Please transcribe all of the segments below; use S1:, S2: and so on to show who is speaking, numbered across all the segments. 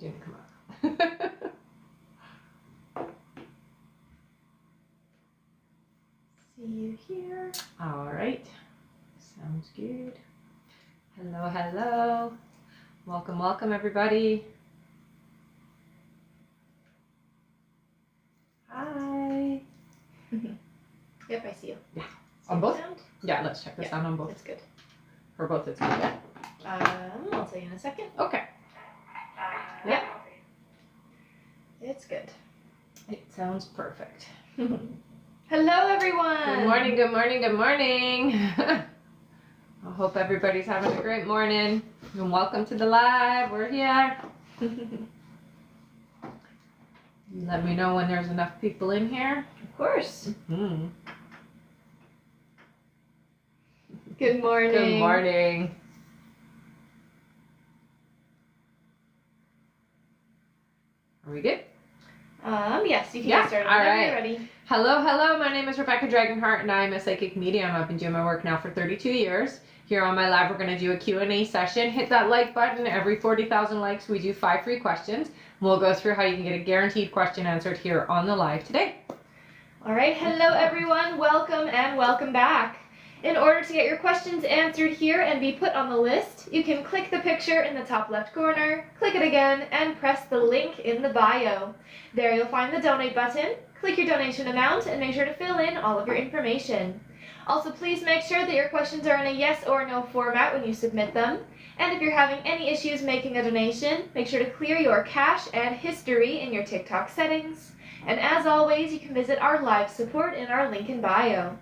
S1: didn't come up.
S2: See you here.
S1: All right. Sounds good. Hello, hello. Welcome, welcome, everybody. Hi.
S2: Yep, I see you.
S1: Yeah. On both?
S2: Sound?
S1: Yeah, let's check the sound on both.
S2: It's good.
S1: For both, it's good. Yeah.
S2: I'll tell you in a second.
S1: Okay.
S2: Yeah. It's good.
S1: It sounds perfect.
S2: Hello, everyone.
S1: Good morning, good morning, good morning. I hope everybody's having a great morning. And welcome to the live. We're here. Let me know when there's enough people in here.
S2: Of course.
S1: Mm-hmm.
S2: Good morning.
S1: Good morning. Are we good?
S2: Yes, you can
S1: Yeah,
S2: get started
S1: all
S2: whenever
S1: right.
S2: you're ready.
S1: Hello, hello. My name is Rebecca Dragonheart, and I'm a psychic medium. I've been doing my work now for 32 years. Here on my live, we're going to do a Q&A session. Hit that like button. Every 40,000 likes, we do 5 free questions. We'll go through how you can get a guaranteed question answered here on the live today.
S2: All right. Hello, everyone. Welcome and welcome back. In order to get your questions answered here and be put on the list, you can click the picture in the top left corner, click it again, and press the link in the bio. There you'll find the donate button. Click your donation amount and make sure to fill in all of your information. Also, please make sure that your questions are in a yes or no format when you submit them. And if you're having any issues making a donation, make sure to clear your cache and history in your TikTok settings. And as always, you can visit our live support in our link in bio.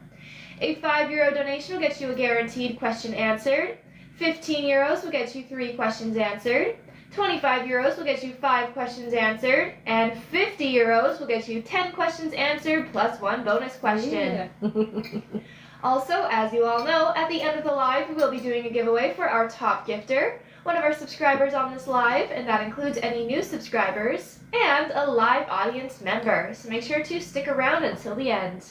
S2: A €5 donation will get you a guaranteed question answered. 15 euros will get you 3 questions answered. 25 euros will get you 5 questions answered. And 50 euros will get you 10 questions answered plus 1 bonus question.
S1: Yeah.
S2: Also, as you all know, at the end of the live, we will be doing a giveaway for our top gifter, one of our subscribers on this live, and that includes any new subscribers, and a live audience member. So make sure to stick around until the end.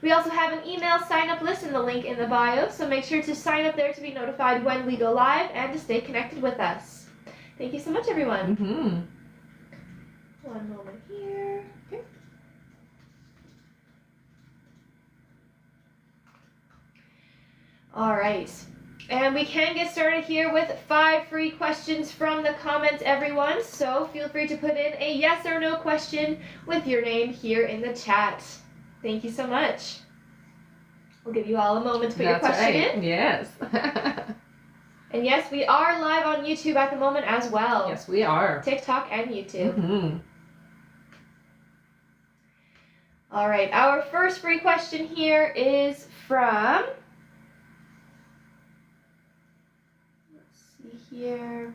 S2: We also have an email sign-up list in the link in the bio, so make sure to sign up there to be notified when we go live and to stay connected with us. Thank you so much, everyone.
S1: Mm-hmm.
S2: One moment here. Okay. All right. And we can get started here with 5 free questions from the comments, everyone. So feel free to put in a yes or no question with your name here in the chat. Thank you so much. We'll give you all a moment to put your question in.
S1: Yes.
S2: And yes, we are live on YouTube at the moment as well.
S1: Yes, we are.
S2: TikTok and YouTube.
S1: Mm-hmm.
S2: All right, our first free question here is from, let's see here,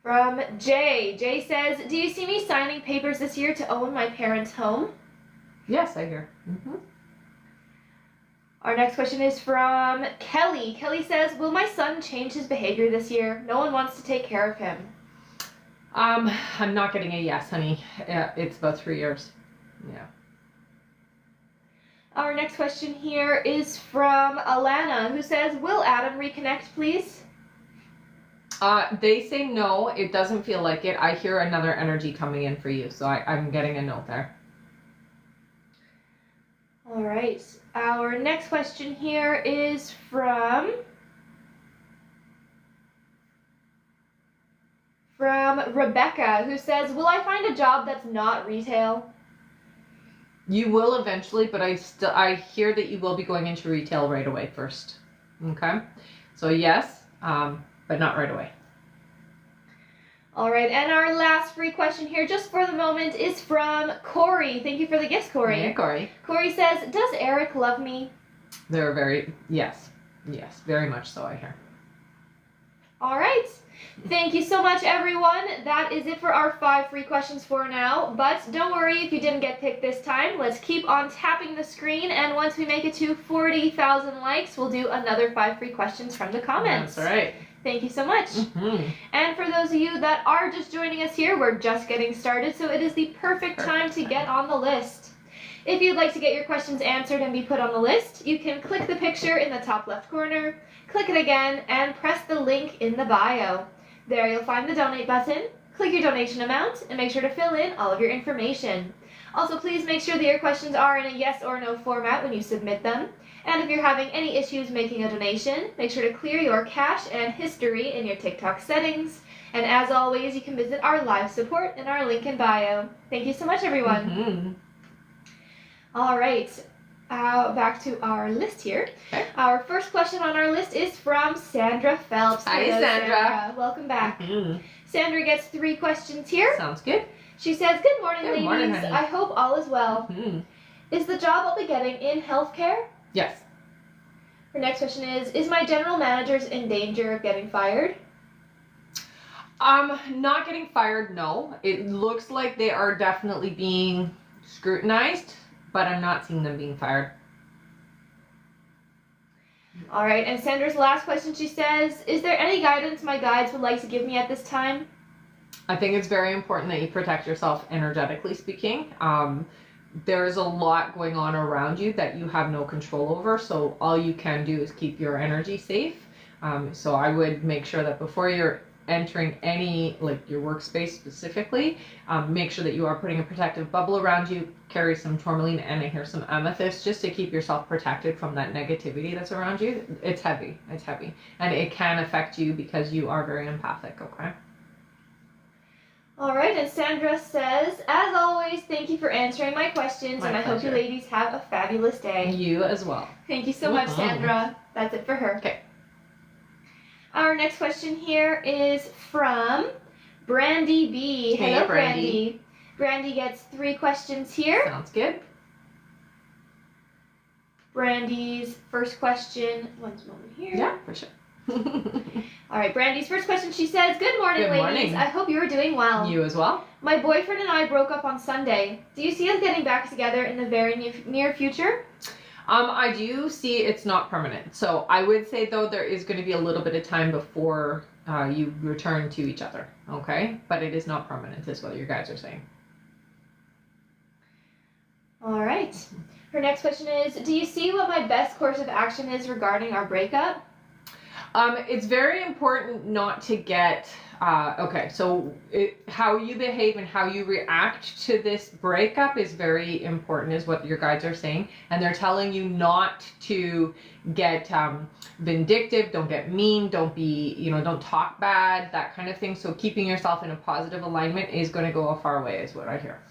S2: from Jay. Jay says, do you see me signing papers this year to own my parents' home?
S1: Yes, I hear. Mm-hmm.
S2: Our next question is from Kelly. Kelly says, will my son change his behavior this year? No one wants to take care of him.
S1: I'm not getting a yes, honey. It's about 3 years. Yeah.
S2: Our next question here is from Alana, who says, will Adam reconnect, please?
S1: They say no. It doesn't feel like it. I hear another energy coming in for you, so I'm getting a no there.
S2: All right. Our next question here is from Rebecca, who says, will I find a job that's not retail?
S1: You will eventually, but I hear that you will be going into retail right away first. Okay? So yes, but not right away.
S2: All right, and our last free question here, just for the moment, is from Corey. Thank you for the gifts, Corey.
S1: Yeah, Corey.
S2: Corey says, does Eric love me?
S1: They're yes, very much so, I hear.
S2: All right. Thank you so much, everyone. That is it for our 5 free questions for now. But don't worry if you didn't get picked this time. Let's keep on tapping the screen, and once we make it to 40,000 likes, we'll do another 5 free questions from the comments.
S1: That's right.
S2: Thank you so much.
S1: Mm-hmm.
S2: And for those of you that are just joining us here, we're just getting started, so it is the perfect time to get on the list. If you'd like to get your questions answered and be put on the list, you can click the picture in the top left corner, click it again, and press the link in the bio. There you'll find the donate button, click your donation amount, and make sure to fill in all of your information. Also, please make sure that your questions are in a yes or no format when you submit them. And if you're having any issues making a donation, make sure to clear your cache and history in your TikTok settings. And as always, you can visit our live support in our link in bio. Thank you so much, everyone.
S1: Mm-hmm.
S2: All right, back to our list here.
S1: Okay.
S2: Our first question on our list is from Sandra Phelps.
S1: Hi,
S2: Hello,
S1: Sandra.
S2: Welcome back.
S1: Mm-hmm.
S2: Sandra gets 3 questions here.
S1: Sounds good.
S2: She says, "Good morning,
S1: Good
S2: ladies.
S1: morning, honey.
S2: I hope all is well.
S1: Mm-hmm.
S2: Is the job I'll be getting in healthcare?"
S1: Yes.
S2: Her next question is my general manager in danger of getting fired?"
S1: Not getting fired, no. It looks like they are definitely being scrutinized, but I'm not seeing them being fired.
S2: All right, and Sandra's last question, she says, "Is there any guidance my guides would like to give me at this time?"
S1: I think it's very important that you protect yourself energetically speaking. There's a lot going on around you that you have no control over, so all you can do is keep your energy safe. So I would make sure that before you're entering any, like your workspace specifically, make sure that you are putting a protective bubble around you, carry some tourmaline, and I hear some amethyst just to keep yourself protected from that negativity that's around you. It's heavy, and it can affect you because you are very empathic, okay?
S2: All right, and Sandra says, "As always, thank you for answering my questions,
S1: My
S2: and I hope you
S1: pleasure.
S2: ladies have a fabulous day."
S1: You as well.
S2: Thank you so much,
S1: Mhm.
S2: Sandra. That's it for her.
S1: Okay.
S2: Our next question here is from Brandy B.
S1: Hey,
S2: Hello,
S1: Brandy.
S2: Brandy gets 3 questions here.
S1: Sounds good.
S2: Brandy's first question, one moment here.
S1: Yeah, for sure.
S2: All right, Brandy's first question, she says, "Good morning,
S1: Good
S2: ladies.
S1: morning.
S2: I hope you are doing well.
S1: You as well.
S2: My boyfriend and I broke up on Sunday. Do you see us getting back together in the very near future?"
S1: I do see it's not permanent. So I would say though there is going to be a little bit of time before you return to each other. Okay, but it is not permanent, is what you guys are saying.
S2: All right. Her next question is, "Do you see what my best course of action is regarding our breakup?"
S1: It's very important not to get, okay, so how you behave and how you react to this breakup is very important, is what your guides are saying. And they're telling you not to get vindictive, don't get mean, don't be, don't talk bad, that kind of thing. So keeping yourself in a positive alignment is going to go a far way, is what I hear.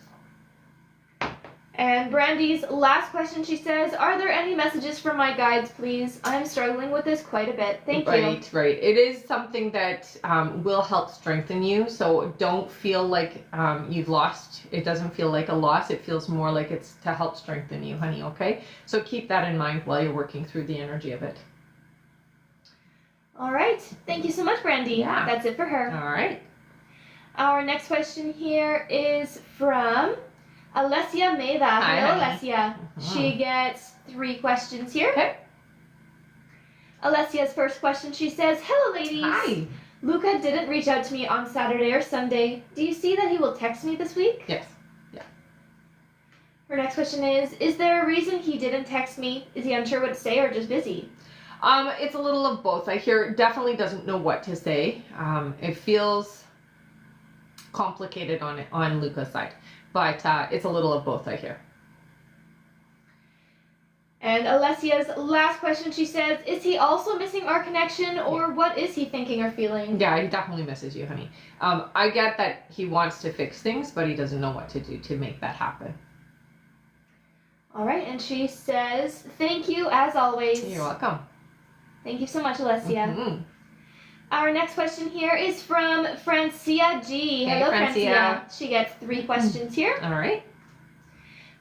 S2: And Brandy's last question, she says, "Are there any messages from my guides, please? I'm struggling with this quite a bit. Thank you."
S1: Right. It is something that will help strengthen you. So don't feel like you've lost. It doesn't feel like a loss. It feels more like it's to help strengthen you, honey, okay? So keep that in mind while you're working through the energy of it.
S2: All right. Thank you so much, Brandy.
S1: Yeah.
S2: That's it for her.
S1: All right.
S2: Our next question here is from Alessia Meda.
S1: Hi,
S2: Hello,
S1: honey.
S2: Alessia.
S1: Mhm.
S2: She gets 3 questions here.
S1: Okay.
S2: Alessia's first question, she says, "Hello, ladies.
S1: Hi.
S2: Luca didn't reach out to me on Saturday or Sunday. Do you see that he will text me this week?"
S1: Yes.
S2: Her next question is there a reason he didn't text me? Is he unsure what to say or just busy?
S1: It's a little of both. I hear definitely doesn't know what to say. It feels complicated on Luca's side, but it's a little of both, I hear.
S2: And Alessia's last question, she says, "Is he also missing our connection, or what is he thinking or feeling?"
S1: Yeah, he definitely misses you, honey. I get that he wants to fix things, but he doesn't know what to do to make that happen.
S2: All right, and she says, "Thank you as always."
S1: You're welcome.
S2: Thank you so much, Alessia.
S1: Mhm.
S2: Our next question here is from Francia G.
S1: Hey,
S2: Hello,
S1: Francia.
S2: She gets 3 questions here.
S1: All right.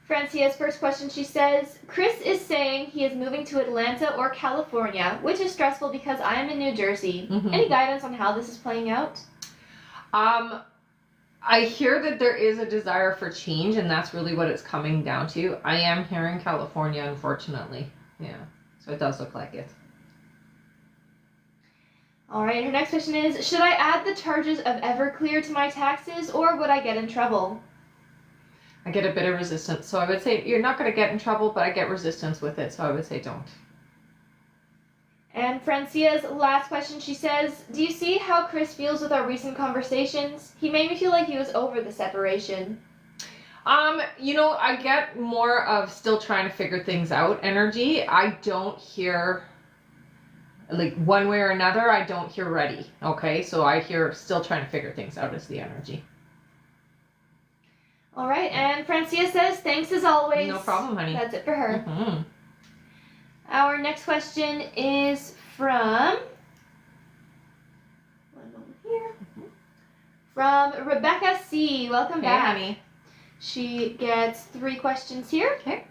S2: Francia's first question, she says, "Chris is saying he is moving to Atlanta or California, which is stressful because I am in New Jersey.
S1: Mhm.
S2: Any guidance on how this is playing out?"
S1: I hear that there is a desire for change, and that's really what it's coming down to. I am here in California, unfortunately. Yeah, so it does look like it.
S2: All right, her next question is, "Should I add the charges of Everclear to my taxes, or would I get in trouble?"
S1: I get a bit of resistance. So I would say you're not going to get in trouble, but I get resistance with it. So I would say don't.
S2: And Francia's last question, she says, do you see how Chris feels with our recent conversations? He made me feel like he was over the separation.
S1: I get more of still trying to figure things out energy. I don't hear, like, one way or another, I don't hear ready. Okay, so I hear still trying to figure things out is the energy.
S2: All right, and Francia says, thanks as always.
S1: No problem, honey.
S2: That's it for her.
S1: Mm-hmm.
S2: Our next question is from, one moment here, from Rebecca C. Welcome
S1: Hey,
S2: back.
S1: honey.
S2: She gets 3 questions here.
S1: Okay.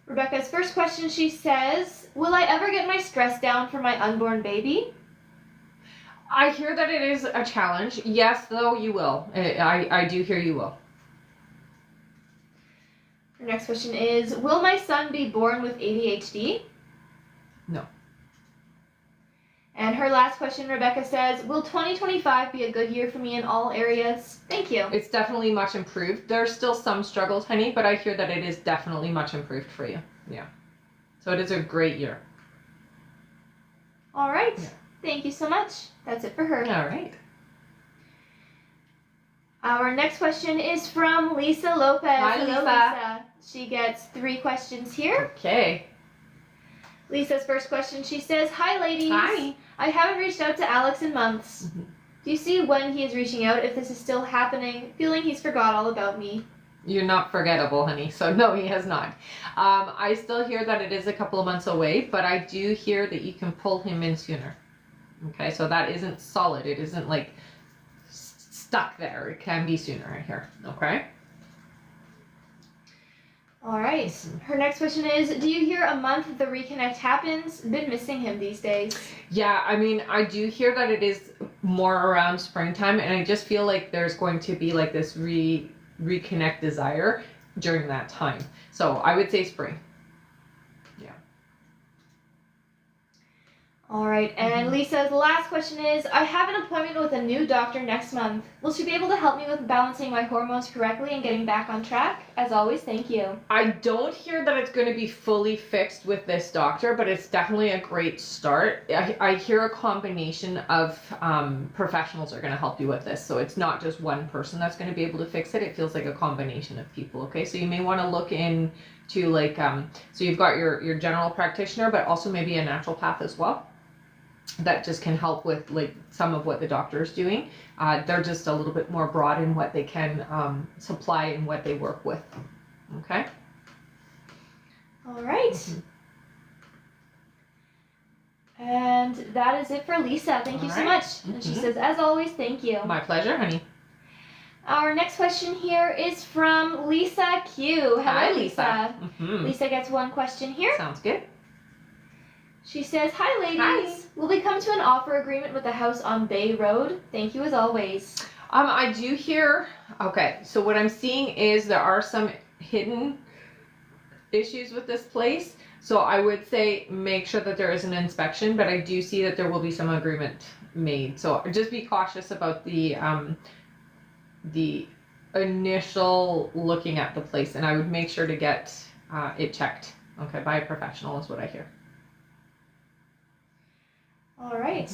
S2: Rebecca's first question, she says, will I ever get my stress down for my unborn baby?
S1: I hear that it is a challenge. Yes, though, you will. I do hear you will.
S2: Her next question is, will my son be born with ADHD?
S1: No.
S2: And her last question, Rebecca says, will 2025 be a good year for me in all areas? Thank you.
S1: It's definitely much improved. There's still some struggles, honey, but I hear that it is definitely much improved for you. Yeah. So it is a great year.
S2: All right.
S1: Yeah.
S2: Thank you so much. That's it for her.
S1: All right.
S2: Our next question is from Lisa Lopez.
S1: Hi,
S2: Hello,
S1: Lisa.
S2: She gets 3 questions here.
S1: Okay.
S2: Lisa's first question, she says, hi, ladies.
S1: Hi.
S2: I haven't reached out to Alex in months.
S1: Mm-hmm.
S2: Do you see when he is reaching out, if this is still happening, feeling he's forgot all about me?
S1: You're not forgettable, honey. So no, he has not. I still hear that it is a couple of months away, but I do hear that you can pull him in sooner. Okay, so that isn't solid. It isn't like stuck there. It can be sooner, I hear. Okay.
S2: All right. Her next question is, do you hear a month the reconnect happens? Been missing him these days.
S1: Yeah, I mean, I do hear that it is more around springtime, and I just feel like there's going to be like this reconnect desire during that time. So I would say spring. Yeah.
S2: All right. And Lisa's last question is, I have an appointment with a new doctor next month. Will she be able to help me with balancing my hormones correctly and getting back on track? As always, thank you.
S1: I don't hear that it's going to be fully fixed with this doctor, but it's definitely a great start. I hear a combination of professionals are going to help you with this. So it's not just one person that's going to be able to fix it. It feels like a combination of people. Okay, so you may want to look into like, so you've got your general practitioner, but also maybe a naturopath as well. That just can help with like some of what the doctor is doing. They're just a little bit more broad in what they can supply and what they work with. Okay.
S2: All right. And that is it for Lisa. Thank you so much. And she says, as always, thank you.
S1: My pleasure, honey.
S2: Our next question here is from Lisa Q. Hello,
S1: Hi,
S2: Lisa.
S1: Mm-hmm.
S2: Lisa gets 1 question here.
S1: Sounds good.
S2: She says, hi, ladies.
S1: Hi.
S2: Will we come to an offer agreement with the house on Bay Road? Thank you as always.
S1: I do hear, okay, so what I'm seeing is there are some hidden issues with this place. So I would say make sure that there is an inspection, but I do see that there will be some agreement made. So just be cautious about the initial looking at the place, and I would make sure to get it checked, okay, by a professional is what I hear.
S2: All right.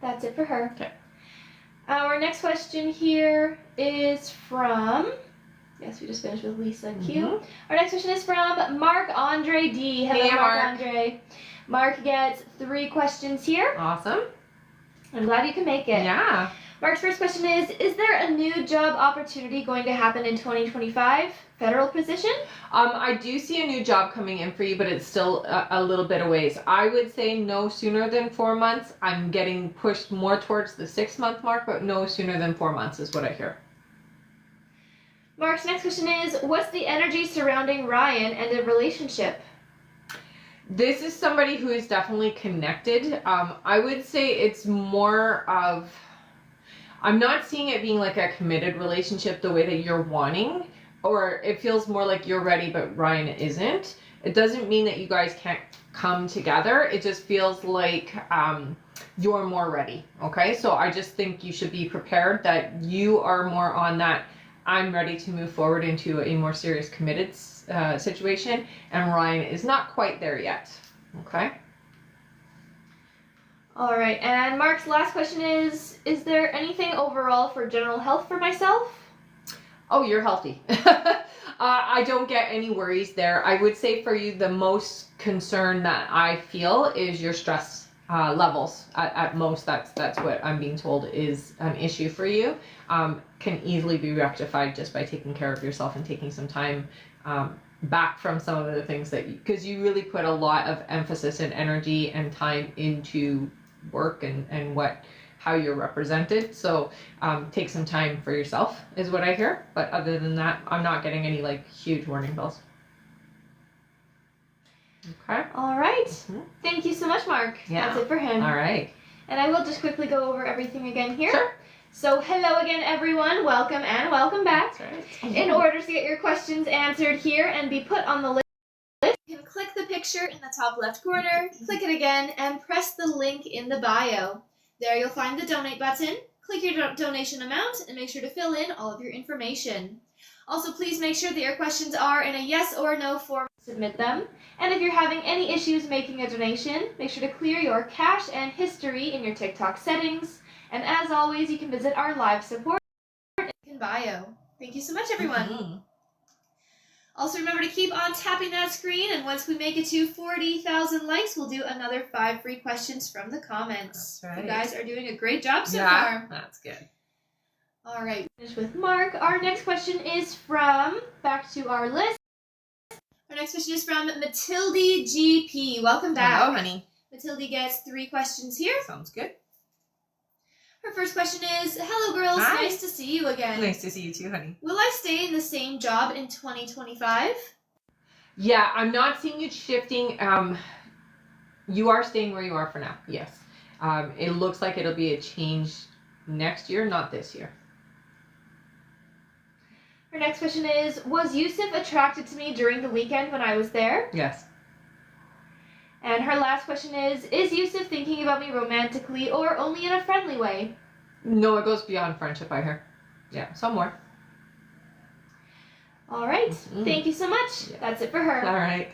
S2: That's it for her.
S1: Okay.
S2: Our next question here is from, yes, we just finished with Lisa Q. Our next question is from Mark Andre D. Hello,
S1: Hey,
S2: Mark
S1: Mark.
S2: Andre. Mark gets 3 questions here.
S1: Awesome.
S2: I'm glad you can make it.
S1: Yeah.
S2: Mark's first question is there a new job opportunity going to happen in 2025? Federal position?
S1: I do see a new job coming in for you, but it's still a little bit of ways. I would say no sooner than 4 months. I'm getting pushed more towards the 6-month mark, but no sooner than 4 months is what I hear.
S2: Mark's next question is, what's the energy surrounding Ryan and the relationship?
S1: This is somebody who is definitely connected. I would say it's more of, I'm not seeing it being like a committed relationship the way that you're wanting, or it feels more like you're ready but Ryan isn't. It doesn't mean that you guys can't come together. It just feels like you're more ready. Okay, so I just think you should be prepared that you are more on that I'm ready to move forward into a more serious committed situation, and Ryan is not quite there yet. Okay.
S2: All right, and Mark's last question is there anything overall for general health for myself?
S1: Oh, you're healthy. I don't get any worries there. I would say for you, the most concern that I feel is your stress levels. At most, that's what I'm being told is an issue for you. Can easily be rectified just by taking care of yourself and taking some time back from some of the things that because you really put a lot of emphasis and energy and time into work and how you're represented. So take some time for yourself is what I hear. But other than that, I'm not getting any like huge warning bells. Okay.
S2: All right. Thank you so much, Mark.
S1: Yeah.
S2: That's it for him.
S1: All right.
S2: And I will just quickly go over everything again here.
S1: Sure.
S2: So hello again, everyone. Welcome and welcome back.
S1: That's right.
S2: In order to get your questions answered here and be put on the list, you can click the picture in the top left corner, click it again, and press the link in the bio. There you'll find the donate button. Click your donation amount and make sure to fill in all of your information. Also, please make sure that your questions are in a yes or no form. Submit them. And if you're having any issues making a donation, make sure to clear your cache and history in your TikTok settings. And as always, you can visit our live support in bio. Thank you so much, everyone. Also, remember to keep on tapping that screen, and once we make it to 40,000 likes, we'll do another 5 free questions from the comments.
S1: That's right.
S2: You guys are doing a great job so far.
S1: That's good.
S2: All right, finish with Mark. Our next question is from, back to our list. Our next question is from Matilde GP. Welcome back.
S1: Hello, honey.
S2: Matilde gets 3 questions here.
S1: Sounds good.
S2: Her first question is, hello girls,
S1: Hi.
S2: nice to see you again.
S1: Nice to see you too, honey.
S2: Will I stay in the same job in 2025?
S1: Yeah, I'm not seeing you shifting. You are staying where you are for now. Yes. It looks like it'll be a change next year, not this year.
S2: Her next question is, was Yusuf attracted to me during the weekend when I was there?
S1: Yes.
S2: And her last question is Yusuf thinking about me romantically or only in a friendly way?
S1: No, it goes beyond friendship, I hear. Yeah, somewhere.
S2: All right. Thank you so much.
S1: Yeah.
S2: That's it for her.
S1: All right.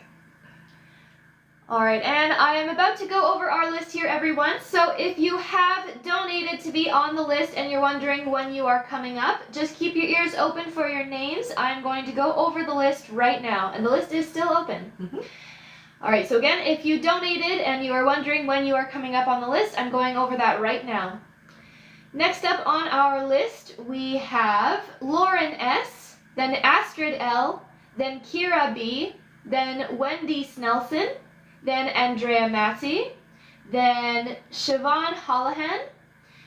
S2: All right, and I am about to go over our list here, everyone. So if you have donated to be on the list and you're wondering when you are coming up, just keep your ears open for your names. I'm going to go over the list right now, and the list is still open. All right, so again, if you donated and you are wondering when you are coming up on the list, I'm going over that right now. Next up on our list, we have Lauren S., then Astrid L., then Kira B., then Wendy Snelson, then Andrea Massey, then Siobhan Holohan,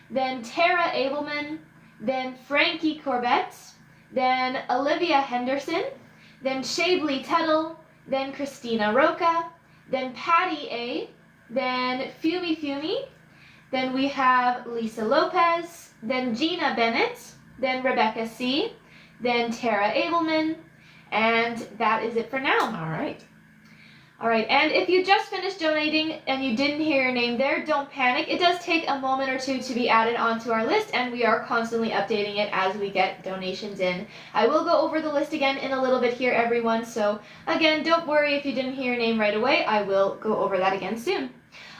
S2: then Tara Abelman, then Frankie Corbett, then Olivia Henderson, then Shabley Tuttle, then Christina Roca, then Patty A., then Fumi, then we have Lisa Lopez, then Gina Bennett, then Rebecca C., then Tara Abelman, and that is it for now.
S1: All right.
S2: All right, and if you just finished donating and you didn't hear your name there, don't panic. It does take a moment or two to be added onto our list, and we are constantly updating it as we get donations in. I will go over the list again in a little bit here, everyone, so again, don't worry if you didn't hear your name right away. I will go over that again soon.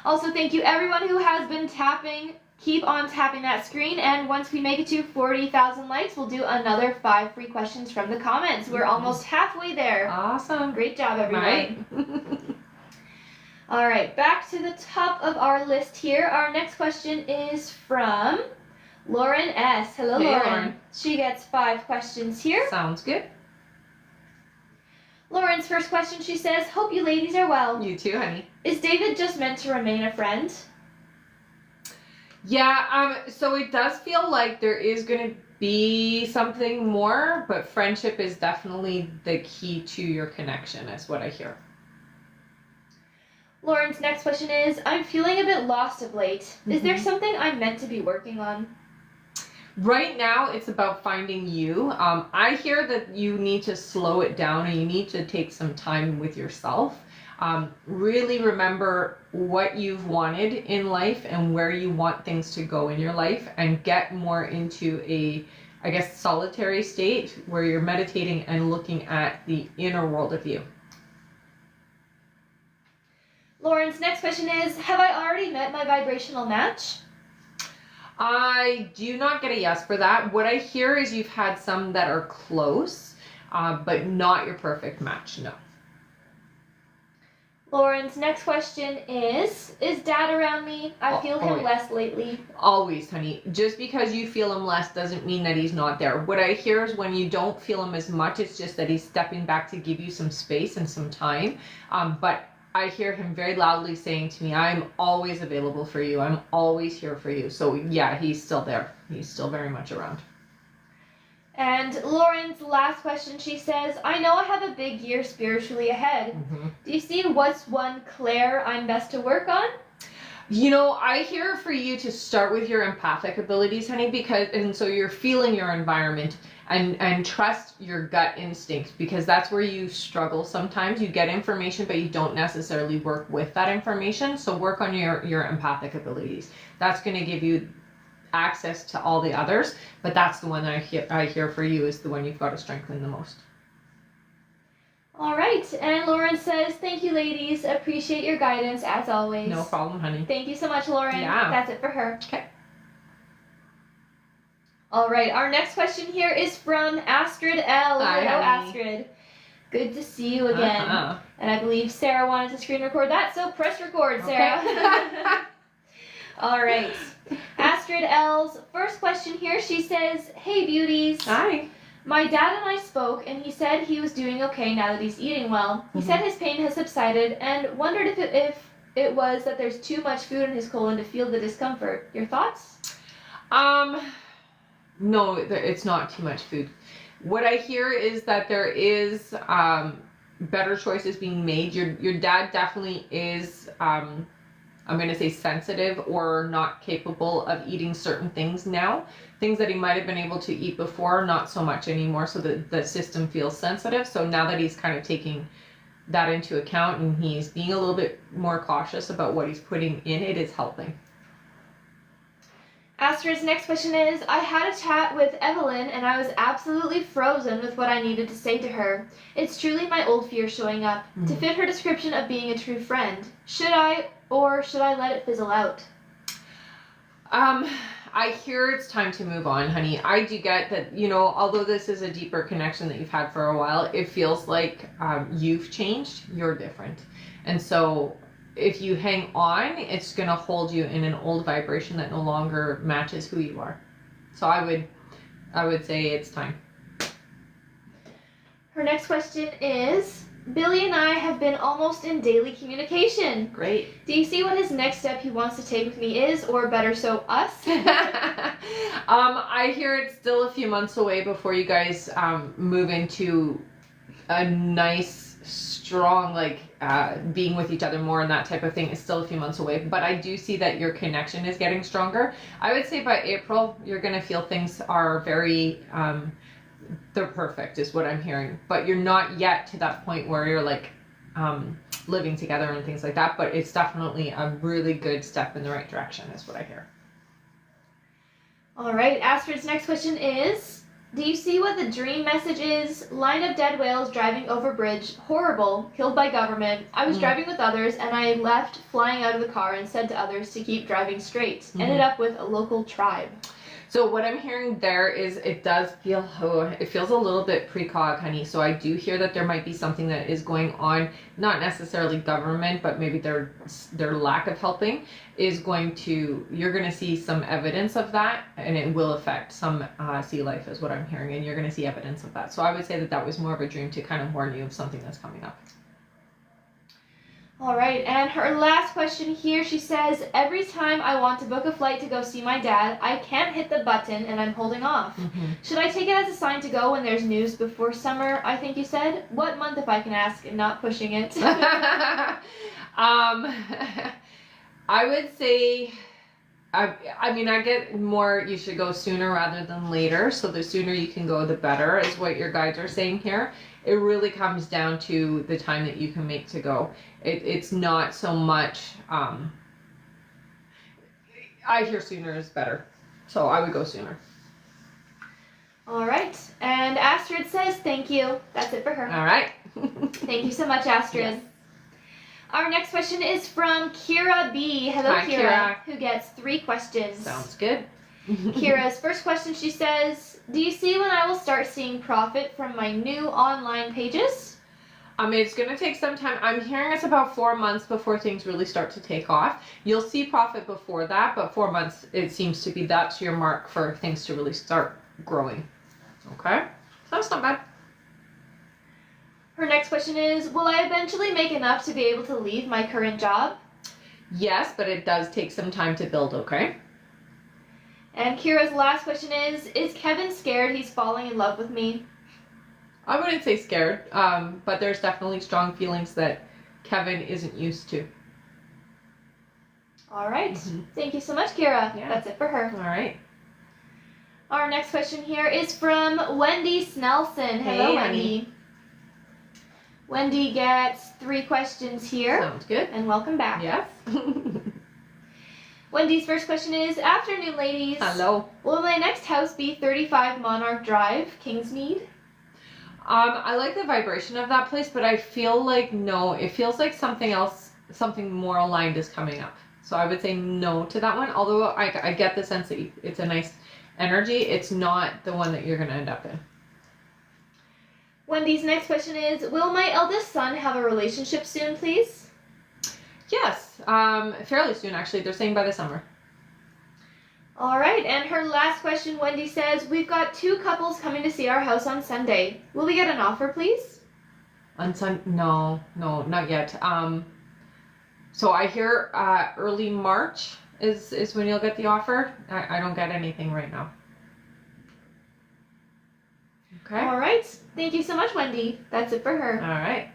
S2: Also, thank you everyone who has been tapping. Keep on tapping that screen, and once we make it to 40,000 likes, we'll do another 5 free questions from the comments. We're almost halfway there.
S1: Awesome.
S2: Great job, everyone.
S1: Right.
S2: All right, back to the top of our list here. Our next question is from Lauren S. Hello,
S1: Hey,
S2: Lauren.
S1: Lauren.
S2: She gets 5 questions here.
S1: Sounds good.
S2: Lauren's first question, she says, hope you ladies are well.
S1: You too, honey.
S2: Is David just meant to remain a friend?
S1: Yeah, so it does feel like there is going to be something more, but friendship is definitely the key to your connection, is what I hear.
S2: Lauren's next question is, I'm feeling a bit lost of late. Is there something I'm meant to be working on?
S1: Right now, it's about finding you. I hear that you need to slow it down and you need to take some time with yourself. Really remember what you've wanted in life and where you want things to go in your life, and get more into a I guess, solitary state where you're meditating and looking at the inner world of you.
S2: Lauren's next question is, have I already met my vibrational match?
S1: I do not get a yes for that. What I hear is you've had some that are close, but not your perfect match, no.
S2: Lauren's next question is Dad around me? I feel him less lately.
S1: Always, honey. Just because you feel him less doesn't mean that he's not there. What I hear is when you don't feel him as much, it's just that he's stepping back to give you some space and some time. But I hear him very loudly saying to me, I'm always available for you. I'm always here for you. So yeah, he's still there. He's still very much around.
S2: And Lauren's last question, she says, I know I have a big year spiritually ahead.
S1: Mm-hmm.
S2: Do you see what's one Claire I'm best to work on?
S1: You know, I hear for you to start with your empathic abilities, honey, and so you're feeling your environment and trust your gut instinct, because that's where you struggle sometimes. You get information, but you don't necessarily work with that information. So work on your empathic abilities. That's going to give you access to all the others, but that's the one that I hear for you is the one you've got to strengthen the most.
S2: All right, and Lauren says, thank you, ladies. Appreciate your guidance as always.
S1: No problem, honey.
S2: Thank you so much, Lauren.
S1: Yeah.
S2: That's it for her.
S1: Okay.
S2: All right, our next question here is from Astrid L.
S1: Hi,
S2: Hello,
S1: honey.
S2: Astrid. Good to see you again.
S1: Uh-huh.
S2: And I believe Sarah wanted to screen record that, so press record, Sarah.
S1: Okay.
S2: All right. Astrid L's first question here, she says, hey, beauties.
S1: Hi.
S2: My dad and I spoke, and he said he was doing okay now that he's eating well. He said his pain has subsided and wondered if it was that there's too much food in his colon to feel the discomfort. Your thoughts?
S1: No, it's not too much food. What I hear is that there is better choices being made. Your dad definitely is, I'm going to say, sensitive or not capable of eating certain things now. Things that he might have been able to eat before, not so much anymore, so that the system feels sensitive. So now that he's kind of taking that into account and he's being a little bit more cautious about what he's putting in, it is helping.
S2: Astrid's next question is, I had a chat with Evelyn and I was absolutely frozen with what I needed to say to her. It's truly my old fear showing up, to fit her description of being a true friend. Should I, or should I let it fizzle out?
S1: I hear it's time to move on, honey. I do get that, you know, although this is a deeper connection that you've had for a while, it feels like you've changed, you're different. And so if you hang on, it's going to hold you in an old vibration that no longer matches who you are. So I would say it's time.
S2: Her next question is, Billy and I have been almost in daily communication.
S1: Great.
S2: Do you see what his next step he wants to take with me is, or better so, us?
S1: I hear it's still a few months away before you guys move into a nice, strong, being with each other more and that type of thing. Is still a few months away, but I do see that your connection is getting stronger. I would say by April, you're going to feel things are very... they're perfect is what I'm hearing, but you're not yet to that point where you're living together and things like that, but it's definitely a really good step in the right direction is what I hear.
S2: All right, Astrid's next question is, do you see what the dream message is? Line of dead whales driving over bridge, horrible, killed by government. I was driving with others and I left flying out of the car and said to others to keep driving straight. Ended up with a local tribe.
S1: So what I'm hearing there is it does feel, it feels a little bit precog, honey. So I do hear that there might be something that is going on, not necessarily government, but maybe their lack of helping is going to, you're going to see some evidence of that, and it will affect some sea life is what I'm hearing, and you're going to see evidence of that. So I would say that was more of a dream to kind of warn you of something that's coming up.
S2: All right, and her last question here, she says, every time I want to book a flight to go see my dad, I can't hit the button and I'm holding off. Should I take it as a sign to go when there's news before summer, I think you said? What month, if I can ask, and not pushing it?
S1: I would say, I mean, I get more, you should go sooner rather than later. So the sooner you can go, the better is what your guides are saying here. It really comes down to the time that you can make to go. It's not so much, I hear sooner is better. So I would go sooner.
S2: All right. And Astrid says thank you. That's it for her.
S1: All right.
S2: Thank you so much, Astrid.
S1: Yes.
S2: Our next question is from Kira B. Hello,
S1: Hi, Kira.
S2: who gets 3 questions.
S1: Sounds good.
S2: Kira's first question, she says, do you see when I will start seeing profit from my new online pages?
S1: It's going to take some time. I'm hearing it's about 4 months before things really start to take off. You'll see profit before that, but 4 months, it seems to be that's your mark for things to really start growing. Okay? So that's not bad.
S2: Her next question is, will I eventually make enough to be able to leave my current job?
S1: Yes, but it does take some time to build, okay?
S2: And Kira's last question is Kevin scared he's falling in love with me?
S1: I wouldn't say scared, but there's definitely strong feelings that Kevin isn't used to.
S2: All right. Thank you so much, Kira.
S1: Yeah.
S2: That's it for her.
S1: All right.
S2: Our next question here is from Wendy Snelson. Hello,
S1: Hey,
S2: Wendy.
S1: honey.
S2: Wendy gets 3 questions here.
S1: Sounds good.
S2: And welcome back.
S1: Yes.
S2: Wendy's first question is, afternoon, ladies.
S1: Hello.
S2: Will my next house be 35 Monarch Drive, Kingsmead?
S1: I like the vibration of that place, but I feel like no. It feels like something else, something more aligned is coming up. So I would say no to that one. Although I get the sense that it's a nice energy, it's not the one that you're going to end up in.
S2: Wendy's next question is, will my eldest son have a relationship soon, please?
S1: Yes, fairly soon actually. They're saying by the summer.
S2: All right, and her last question, Wendy says, we've got 2 couples coming to see our house on Sunday. Will we get an offer, please?
S1: No, not yet. So I hear early March is when you'll get the offer. I don't get anything right now. Okay.
S2: All right, thank you so much, Wendy. That's it for her.
S1: All right.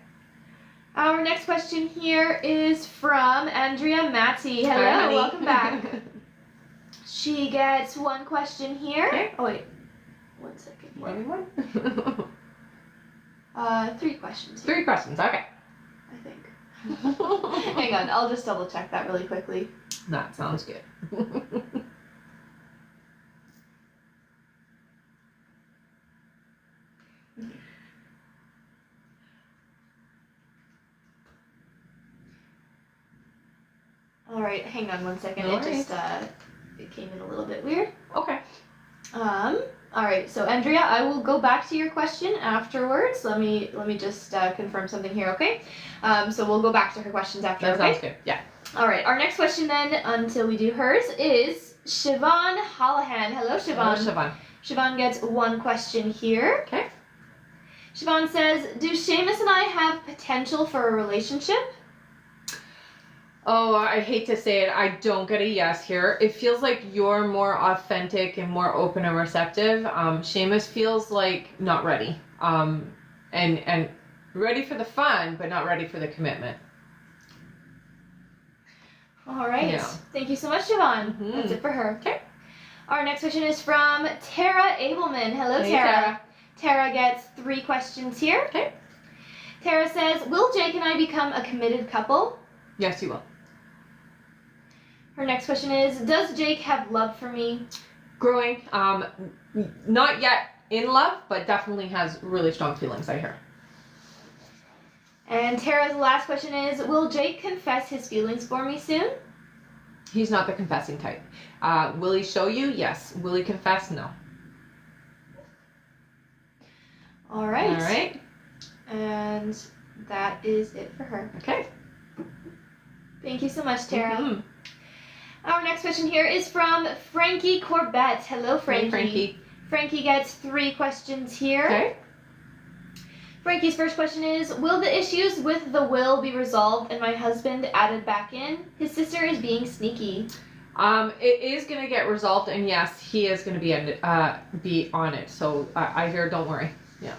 S2: Our next question here is from Andrea Matty. Hello,
S1: Hi, honey.
S2: welcome back. She gets 1 question here.
S1: Okay.
S2: Oh wait, 1 second. Here.
S1: Anyone?
S2: 3 questions. Here,
S1: 3 questions. Okay.
S2: I think. Hang on, I'll just double check that really quickly.
S1: That sounds good.
S2: All right, hang on 1 second.
S1: No
S2: It just it came in a little bit weird.
S1: Okay.
S2: All right, so Andrea, I will go back to your question afterwards. Let me just confirm something here, okay? So we'll go back to her questions after.
S1: That
S2: okay?
S1: sounds good. Yeah.
S2: All right, our next question then, until we do hers, is Siobhan Hallahan. Hello, Siobhan.
S1: Hello, Siobhan.
S2: Siobhan gets 1 question here.
S1: Okay.
S2: Siobhan says, do Seamus and I have potential for a relationship?
S1: Oh, I hate to say it. I don't get a yes here. It feels like you're more authentic and more open and receptive. Seamus feels like not ready. And ready for the fun, but not ready for the commitment.
S2: All right.
S1: Yeah.
S2: Thank you so much, Siobhan.
S1: Mhm.
S2: That's it for her.
S1: Okay.
S2: Our next question is from Tara Abelman. Hello,
S1: Hey,
S2: Tara. Tara gets 3 questions here.
S1: Okay.
S2: Tara says, will Jake and I become a committed couple?
S1: Yes, you will.
S2: Her next question is, does Jake have love for me?
S1: Growing. Not yet in love, but definitely has really strong feelings, I hear.
S2: And Tara's last question is, will Jake confess his feelings for me soon?
S1: He's not the confessing type. Will he show you? Yes. Will he confess? No.
S2: All right.
S1: All right.
S2: And that is it for her.
S1: Okay.
S2: Thank you so much, Tara.
S1: Mhm.
S2: Our next question here is from Frankie Corbett. Hello, Frankie.
S1: Hey, Frankie.
S2: Frankie gets 3 questions here.
S1: Okay.
S2: Frankie's first question is, will the issues with the will be resolved and my husband added back in? His sister is being sneaky.
S1: It is going to get resolved, and yes, he is going to be on it. So I hear, don't worry. Yeah.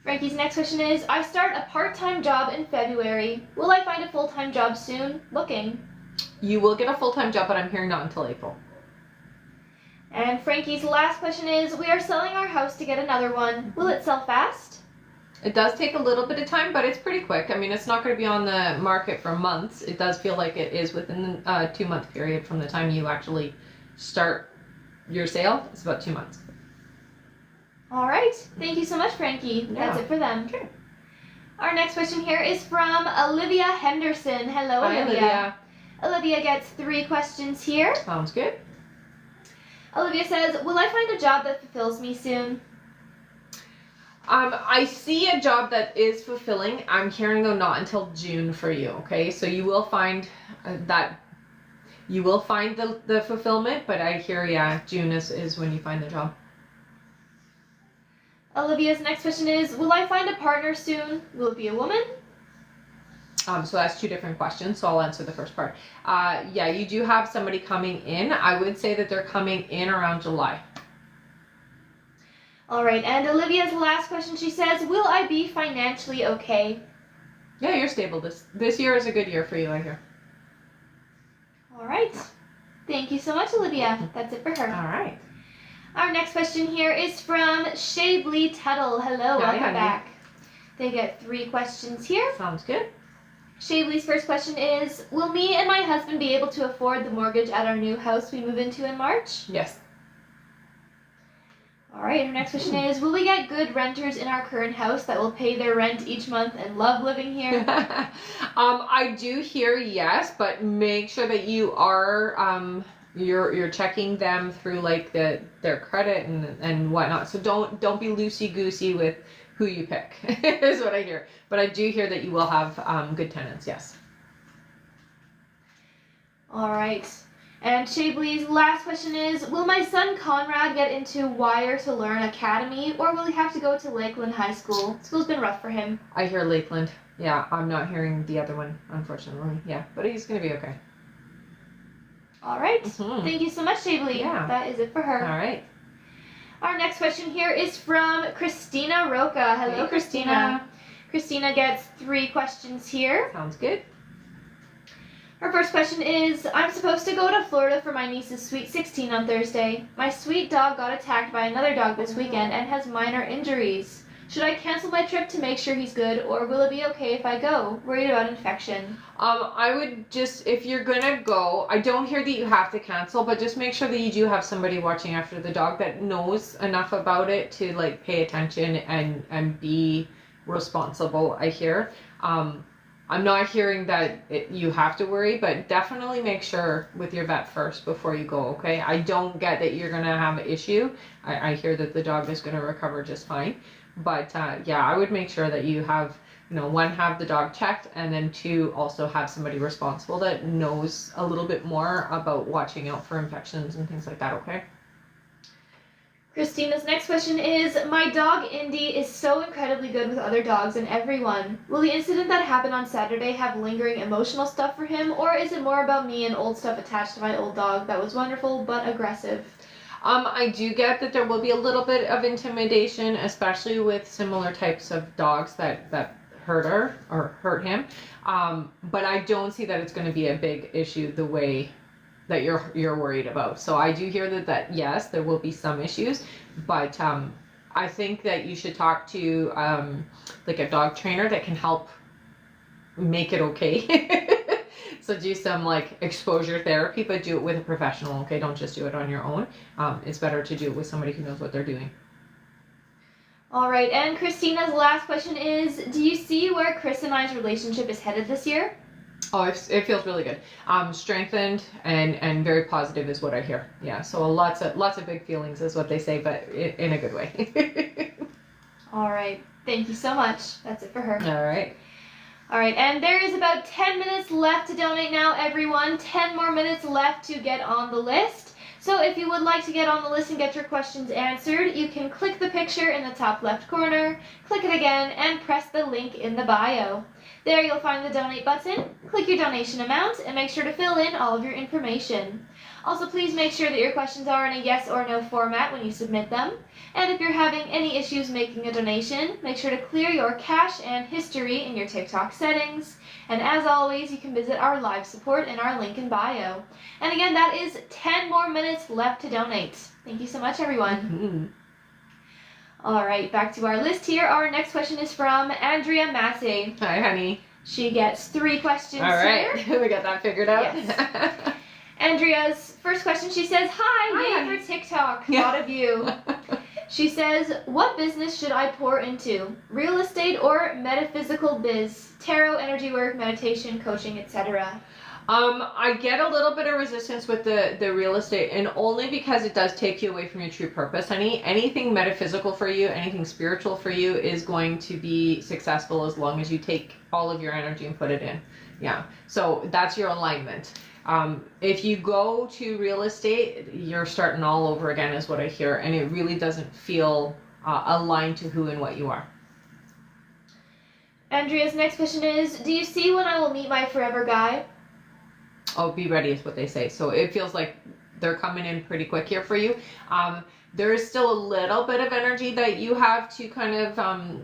S2: Frankie's next question is, I start a part-time job in February. Will I find a full-time job soon? Looking.
S1: You will get a full-time job, but I'm hearing not until April.
S2: And Frankie's last question is, we are selling our house to get another one. Will it sell fast?
S1: It does take a little bit of time, but it's pretty quick. I mean, it's not going to be on the market for months. It does feel like it is within the 2-month period from the time you actually start your sale. It's about 2 months.
S2: All right. Thank you so much, Frankie. That's it for them.
S1: Sure.
S2: Our next question here is from Olivia Henderson. Hello,
S1: Hi, Olivia.
S2: Olivia gets 3 questions here.
S1: Sounds good.
S2: Olivia says, will I find a job that fulfills me soon?
S1: I see a job that is fulfilling. I'm hearing though not until June for you, okay? So you will find the fulfillment, but I hear, yeah, June is when you find the job.
S2: Olivia's next question is, will I find a partner soon? Will it be a woman?
S1: So that's 2 different questions, so I'll answer the first part. Yeah, you do have somebody coming in. I would say that they're coming in around July.
S2: All right, and Olivia's last question, she says, will I be financially okay?
S1: Yeah, you're stable. This year is a good year for you, I hear.
S2: All right. Thank you so much, Olivia. That's it for her.
S1: All right.
S2: Our next question here is from Shabley Tuttle. Hello,
S1: Hi,
S2: welcome
S1: honey.
S2: back. They get 3 questions here.
S1: Sounds good.
S2: Shabley's first question is, will me and my husband be able to afford the mortgage at our new house we move into in March?
S1: Yes.
S2: All right, her next question is, will we get good renters in our current house that will pay their rent each month and love living here?
S1: I do hear yes, but make sure that you are you're checking them through like their credit and whatnot. So don't be loosey goosey with who you pick is what I hear. But I do hear that you will have good tenants. Yes.
S2: All right. And Shabley's last question is, will my son Conrad get into Wire to Learn Academy, or will he have to go to Lakeland High School? School's been rough for him.
S1: I hear Lakeland. Yeah, I'm not hearing the other one, unfortunately. Yeah, but he's going to be okay.
S2: All right.
S1: Mhm.
S2: Thank you so much, Shabley.
S1: Yeah.
S2: That is it for her.
S1: All right.
S2: Our next question here is from Christina Roca. Hello,
S1: Hey,
S2: Christina. Christina gets 3 questions here.
S1: Sounds good.
S2: Her first question is, I'm supposed to go to Florida for my niece's Sweet 16 on Thursday. My sweet dog got attacked by another dog this weekend and has minor injuries. Should I cancel my trip to make sure he's good, or will it be okay if I go? Worried about infection.
S1: I would just, if you're gonna go, I don't hear that you have to cancel, but just make sure that you do have somebody watching after the dog that knows enough about it to like pay attention and be responsible, I hear. I'm not hearing that you have to worry, but definitely make sure with your vet first before you go, okay? I don't get that you're gonna have an issue. I hear that the dog is gonna recover just fine. But yeah, I would make sure that you have, 1, have the dog checked, and then 2, also have somebody responsible that knows a little bit more about watching out for infections and things like that, okay?
S2: Christina's next question is, my dog Indy is so incredibly good with other dogs and everyone. Will the incident that happened on Saturday have lingering emotional stuff for him, or is it more about me and old stuff attached to my old dog that was wonderful but aggressive?
S1: I do get that there will be a little bit of intimidation, especially with similar types of dogs that hurt her or hurt him. But I don't see that it's going to be a big issue the way that you're worried about. So I do hear that yes, there will be some issues, but I think that you should talk to like a dog trainer that can help make it okay. So do some like exposure therapy, but do it with a professional, okay? Don't just do it on your own. It's better to do it with somebody who knows what they're doing.
S2: All right, and Christina's last question is, do you see where Chris and I's relationship is headed this year?
S1: Oh, it feels really good. Strengthened and very positive is what I hear. Yeah, so lots of big feelings is what they say, but in a good way.
S2: All right, thank you so much. That's it for her.
S1: All right.
S2: All right, and there is about 10 minutes left to donate now, everyone. 10 more minutes left to get on the list. So if you would like to get on the list and get your questions answered, you can click the picture in the top left corner, click it again, and press the link in the bio. There you'll find the donate button, click your donation amount, and make sure to fill in all of your information. Also, please make sure that your questions are in a yes or no format when you submit them. And if you're having any issues making a donation, make sure to clear your cache and history in your TikTok settings. And as always, you can visit our live support in our link in bio. And again, that is 10 more minutes left to donate. Thank you so much, everyone.
S1: Mm-hmm.
S2: All right, back to our list here. Our next question is from Andrea Massey.
S1: Hi, honey.
S2: She gets 3 questions
S1: All right,
S2: here.
S1: we got that figured out.
S2: Yes. Andrea's first question, she says, Hi, yay
S1: honey.
S2: for TikTok.
S1: Yeah.
S2: Lot of you. She says, what business should I pour into? Real estate or metaphysical biz? Tarot, energy work, meditation, coaching, etc.
S1: I get a little bit of resistance with the real estate, and only because it does take you away from your true purpose, honey. Anything metaphysical for you, anything spiritual for you is going to be successful as long as you take all of your energy and put it in. Yeah. So that's your alignment. If you go to real estate, you're starting all over again is what I hear, and it really doesn't feel aligned to who and what you are.
S2: Andrea's next question is, do you see when I will meet my forever guy?
S1: Oh, be ready is what they say. So it feels like they're coming in pretty quick here for you. There is still a little bit of energy that you have to kind of,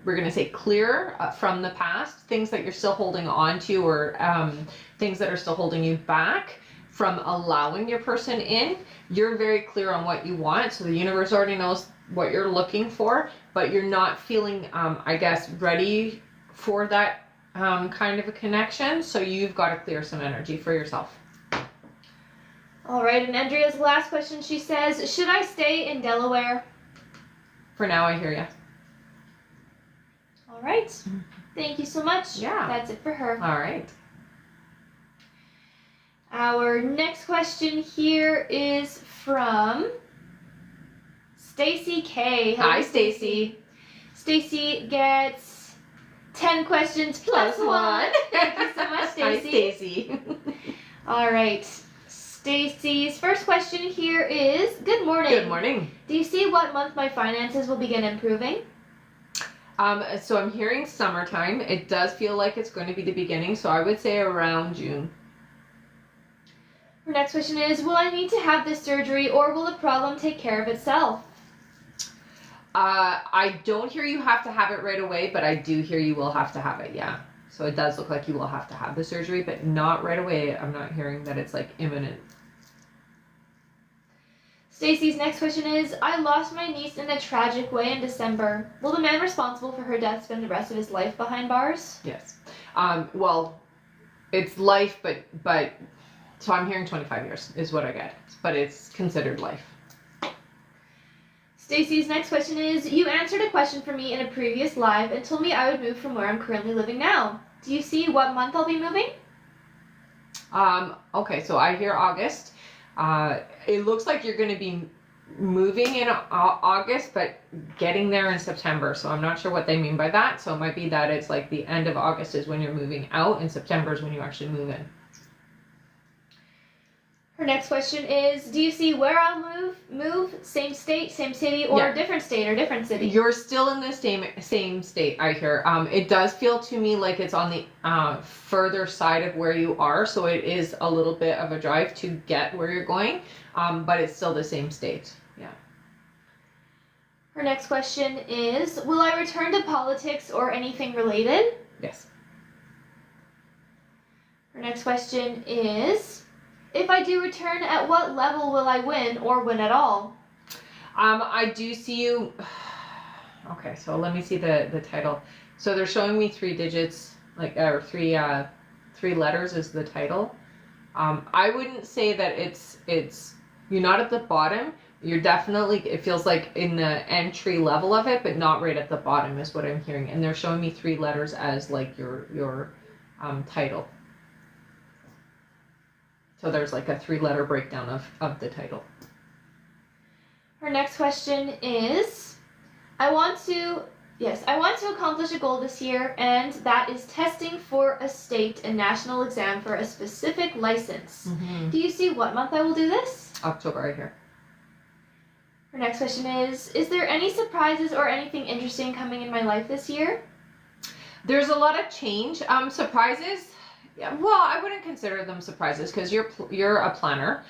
S1: we're going to say clear from the past, things that you're still holding on to, or things that are still holding you back from allowing your person in. You're very clear on what you want. So the universe already knows what you're looking for, but you're not feeling, I guess, ready for that kind of a connection, so you've got to clear some energy for yourself.
S2: All right, and Andrea's last question, she says, should I stay in Delaware?
S1: For now, I hear you.
S2: All right. Thank you so much.
S1: Yeah.
S2: That's it for her.
S1: All right.
S2: Our next question here is from Stacy K.
S1: Hi, Stacy.
S2: Stacy gets 10 questions plus one. Thank you so much, Stacy.
S1: Hi, Stacy.
S2: All right. Stacy's first question here is, good morning.
S1: Good morning.
S2: Do you see what month my finances will begin improving?
S1: So I'm hearing summertime. It does feel like it's going to be the beginning, so I would say around June.
S2: Her next question is, will I need to have this surgery or will the problem take care of itself?
S1: I don't hear you have to have it right away, but I do hear you will have to have it, yeah. So it does look like you will have to have the surgery, but not right away. I'm not hearing that it's like imminent.
S2: Stacy's next question is, I lost my niece in a tragic way in December. Will the man responsible for her death spend the rest of his life behind bars?
S1: Yes. Well, it's life, but so I'm hearing 25 years is what I get, but it's considered life.
S2: Stacy's next question is, you answered a question for me in a previous live and told me I would move from where I'm currently living now. Do you see what month I'll be moving?
S1: Okay, so I hear August. It looks like you're going to be moving in August, but getting there in September. So I'm not sure what they mean by that. So it might be that it's like the end of August is when you're moving out and September is when you actually move in.
S2: Her next question is, do you see where I'll move, same state, same city, or
S1: Yeah.
S2: different state or different city?
S1: You're still in the same state, I hear. It does feel to me like it's on the further side of where you are, so it is a little bit of a drive to get where you're going, but it's still the same state. Yeah.
S2: Her next question is, will I return to politics or anything related?
S1: Yes.
S2: Her next question is, if I do return, at what level will I win or win at all?
S1: I do see you. Okay, so let me see the title. So they're showing me 3 digits, like or three letters is the title. I wouldn't say that it's you're not at the bottom. You're definitely, it feels like in the entry level of it, but not right at the bottom is what I'm hearing. And they're showing me 3 letters as like your title. So there's like a 3-letter breakdown of the title.
S2: Her next question is, I want to accomplish a goal this year, and that is testing for a state and national exam for a specific license.
S1: Mm-hmm.
S2: Do you see what month I will do this?
S1: October, I hear.
S2: Her next question is there any surprises or anything interesting coming in my life this year?
S1: There's a lot of change. Surprises. Yeah, well, I wouldn't consider them surprises because you're a planner,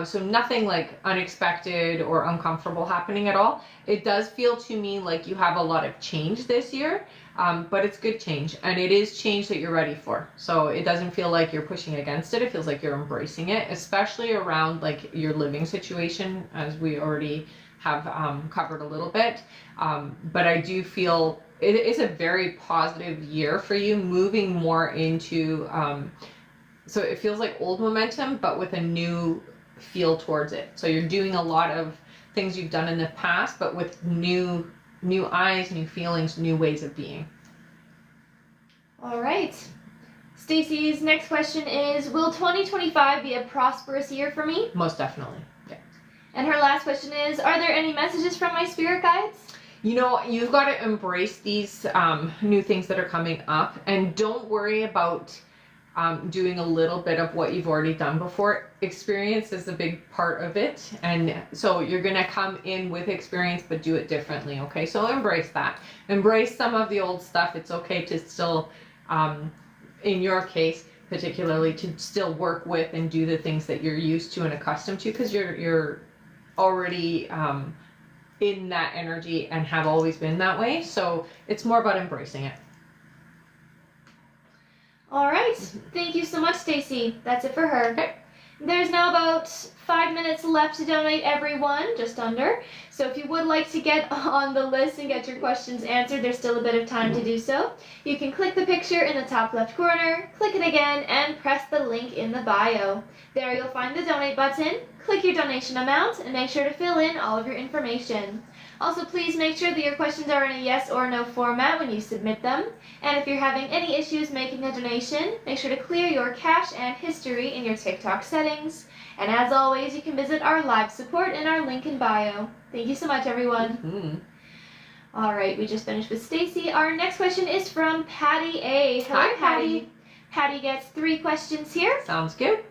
S1: so nothing like unexpected or uncomfortable happening at all. It does feel to me like you have a lot of change this year, but it's good change, and it is change that you're ready for. So it doesn't feel like you're pushing against it. It feels like you're embracing it, especially around like your living situation, as we already have covered a little bit. But I do feel it is a very positive year for you, moving more into, so it feels like old momentum, but with a new feel towards it. So you're doing a lot of things you've done in the past, but with new eyes, new feelings, new ways of being.
S2: All right. Stacy's next question is, will 2025 be a prosperous year for me?
S1: Most definitely. Yeah.
S2: And her last question is, are there any messages from my spirit guides?
S1: You know, you've got to embrace these new things that are coming up, and don't worry about doing a little bit of what you've already done before. Experience is a big part of it, and so you're going to come in with experience but do it differently. Okay, so embrace that. Embrace some of the old stuff. It's okay to still in your case particularly, to still work with and do the things that you're used to and accustomed to, because you're already in that energy and have always been that way. So it's more about embracing it.
S2: All right. Thank you so much, Stacy. That's it for her.
S1: Okay.
S2: There's now about 5 minutes left to donate, everyone, just under. So if you would like to get on the list and get your questions answered, there's still a bit of time to do so. You can click the picture in the top left corner, click it again, and press the link in the bio. There you'll find the donate button. Click your donation amount and make sure to fill in all of your information. Also, please make sure that your questions are in a yes or no format when you submit them. And if you're having any issues making a donation, make sure to clear your cache and history in your TikTok settings. And as always, you can visit our live support in our link in bio. Thank you so much, everyone.
S1: Mm-hmm.
S2: All right, we just finished with Stacy. Our next question is from Patty A. Hello,
S1: Hi, Patty.
S2: Patty gets 3 questions here.
S1: Sounds good.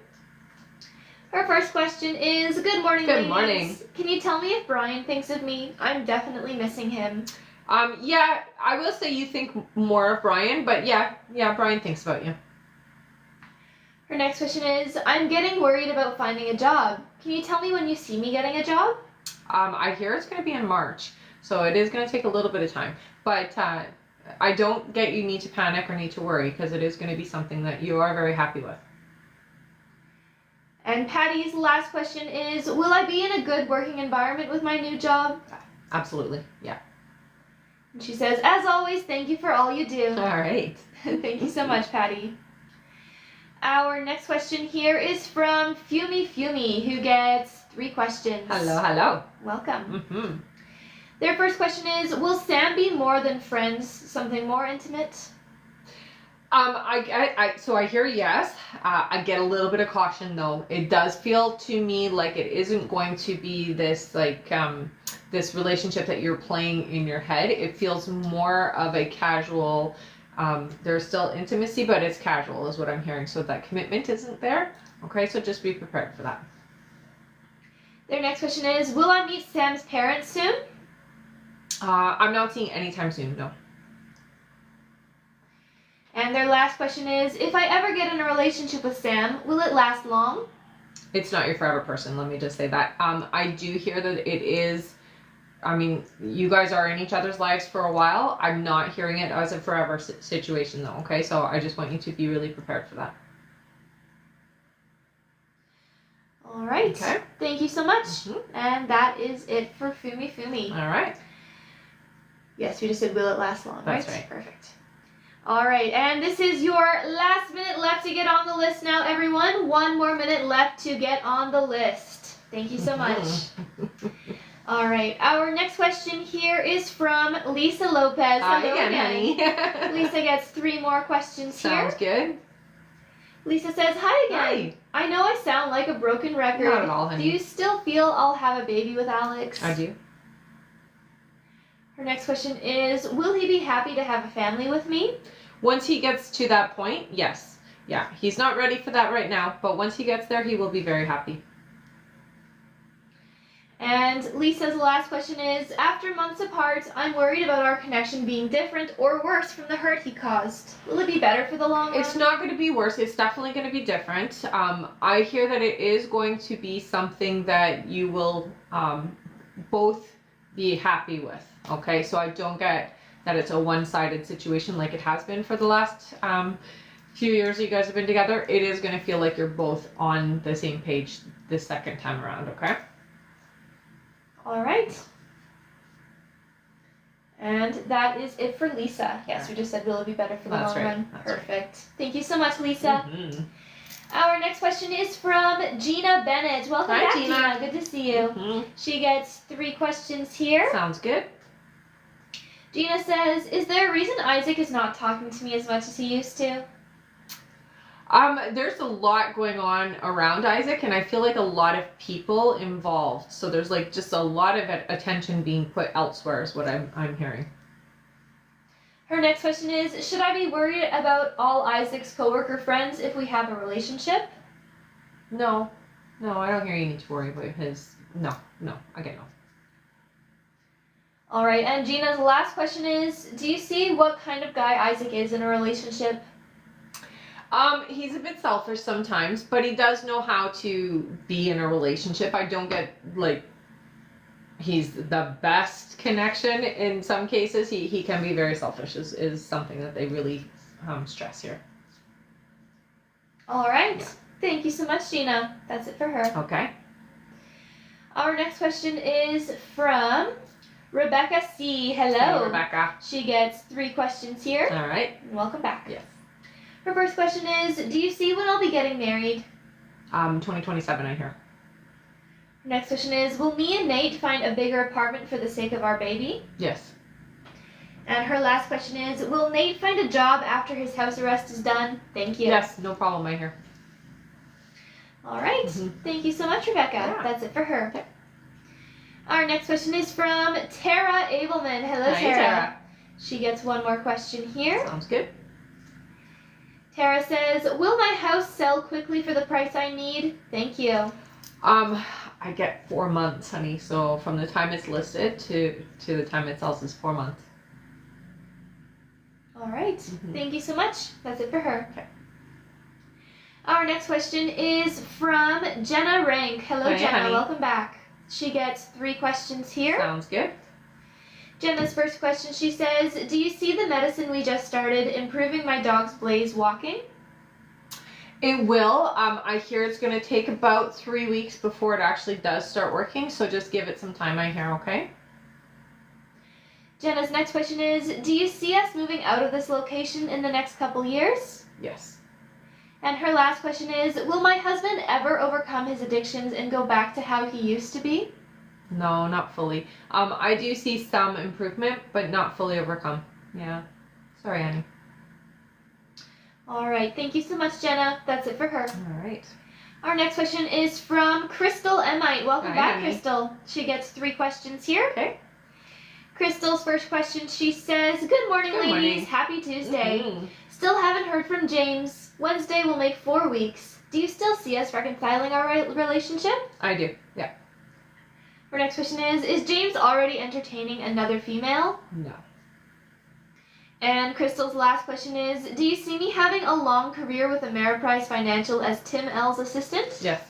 S2: Her first question is, good morning,
S1: Good
S2: ladies.
S1: morning.
S2: Can you tell me if Brian thinks of me? I'm definitely missing him.
S1: Yeah, I will say you think more of Brian, but yeah, Brian thinks about you.
S2: Her next question is, I'm getting worried about finding a job. Can you tell me when you see me getting a job?
S1: I hear it's going to be in March, so it is going to take a little bit of time. But I don't get you need to panic or need to worry, because it is going to be something that you are very happy with.
S2: And Patty's last question is, will I be in a good working environment with my new job?
S1: Absolutely, yeah.
S2: And she says, as always, thank you for all you do.
S1: All right.
S2: Thank you so much, Patty. Our next question here is from Fumi, who gets 3 questions.
S1: Hello.
S2: Welcome.
S1: Mm-hmm.
S2: Their first question is, will Sam be more than friends, something more intimate?
S1: So I hear yes. I get a little bit of caution though. It does feel to me like it isn't going to be this this relationship that you're playing in your head. It feels more of a casual. There's still intimacy, but it's casual, is what I'm hearing. So that commitment isn't there. Okay, so just be prepared for that.
S2: Their next question is, will I meet Sam's parents soon?
S1: I'm not seeing anytime soon. No.
S2: And their last question is, if I ever get in a relationship with Sam, will it last long?
S1: It's not your forever person, let me just say that. I do hear that it is, I mean, you guys are in each other's lives for a while. I'm not hearing it as a forever situation though, okay? So I just want you to be really prepared for that.
S2: All right.
S1: Okay.
S2: Thank you so much.
S1: Mm-hmm.
S2: And that is it for Fumi.
S1: All right.
S2: Yes, we just said, will it last long, right?
S1: That's right.
S2: Perfect. All right, and this is your last minute left to get on the list now, everyone. 1 more minute left to get on the list. Thank you so much. All right, our next question here is from Lisa Lopez.
S1: Hi
S2: Hello
S1: again, honey.
S2: Lisa gets 3 more questions here.
S1: Sounds good.
S2: Lisa says, hi again.
S1: Hi.
S2: I know I sound like a broken record.
S1: Not at all, honey.
S2: Do you still feel I'll have a baby with Alex?
S1: I do.
S2: Her next question is, will he be happy to have a family with me?
S1: Once he gets to that point, yes. Yeah, he's not ready for that right now, but once he gets there, he will be very happy.
S2: And Lisa's last question is, after months apart, I'm worried about our connection being different or worse from the hurt he caused. Will it be better for the long run?
S1: It's not going to be worse. It's definitely going to be different. I hear that it is going to be something that you will both be happy with. Okay, so I don't get that it's a one-sided situation like it has been for the last few years that you guys have been together. It is going to feel like you're both on the same page the second time around, okay?
S2: All right. And that is it for Lisa. Yes, we just said will it be better for the long run.
S1: That's
S2: Perfect. Thank you so much, Lisa.
S1: Mm-hmm.
S2: Our next question is from Gina Bennett. Welcome
S1: Hi,
S2: back,
S1: Gina.
S2: Good to see you.
S1: Mhm.
S2: She gets 3 questions here.
S1: Sounds good.
S2: Gina says, is there a reason Isaac is not talking to me as much as he used to?
S1: There's a lot going on around Isaac, and I feel like a lot of people involved. So there's like just a lot of attention being put elsewhere is what I'm hearing.
S2: Her next question is, should I be worried about all Isaac's coworker friends if we have a relationship?
S1: No, I don't hear you need to worry about his. No, I get no.
S2: All right, and Gina's last question is, do you see what kind of guy Isaac is in a relationship?
S1: He's a bit selfish sometimes, but he does know how to be in a relationship. I don't get like he's the best connection in some cases. He can be very selfish is something that they really stress here.
S2: All right.
S1: Yeah.
S2: Thank you so much, Gina. That's it for her.
S1: Okay.
S2: Our next question is from Rebecca C. Hello.
S1: Hey, Rebecca.
S2: She gets 3 questions here.
S1: All right.
S2: Welcome back.
S1: Yes.
S2: Her first question is, do you see when I'll be getting married?
S1: 2027, I hear.
S2: Her next question is, will me and Nate find a bigger apartment for the sake of our baby?
S1: Yes.
S2: And her last question is, will Nate find a job after his house arrest is done? Thank you.
S1: Yes, no problem, I hear.
S2: All right.
S1: Mhm.
S2: Thank you so much, Rebecca.
S1: Yeah.
S2: That's it for her.
S1: Okay.
S2: Our next question is from Tara Abelman. Hello,
S1: Hi,
S2: Tara.
S1: Tara.
S2: She gets 1 more question here.
S1: Sounds good.
S2: Tara says, will my house sell quickly for the price I need? Thank you.
S1: I get 4 months, honey. So from the time it's listed to the time it sells is 4 months.
S2: All right.
S1: Mhm.
S2: Thank you so much. That's it for her.
S1: Okay.
S2: Our next question is from Jenna Rank. Hello,
S1: Hi,
S2: Jenna.
S1: honey.
S2: Welcome back. She gets 3 questions here.
S1: Sounds good.
S2: Jenna's first question, she says, do you see the medicine we just started improving my dog's Blaze walking?
S1: It will. I hear it's going to take about 3 weeks before it actually does start working. So just give it some time, I hear, okay?
S2: Jenna's next question is, do you see us moving out of this location in the next couple years?
S1: Yes.
S2: And her last question is, will my husband ever overcome his addictions and go back to how he used to be?
S1: No, not fully. I do see some improvement, but not fully overcome. Yeah. Sorry, honey.
S2: All right. Thank you so much, Jenna. That's it for her.
S1: All right.
S2: Our next question is from Crystal Emite. Welcome
S1: Hi,
S2: back,
S1: honey.
S2: Crystal. She gets 3 questions here.
S1: Okay.
S2: Crystal's first question, she says, good morning,
S1: Good
S2: ladies.
S1: morning.
S2: Happy Tuesday.
S1: Mhm.
S2: Still haven't heard from James. Wednesday will make 4 weeks. Do you still see us reconciling our relationship?
S1: I do. Yeah.
S2: Her next question is James already entertaining another female?
S1: No.
S2: And Crystal's last question is, do you see me having a long career with Ameriprise Financial as Tim L's assistant?
S1: Yes.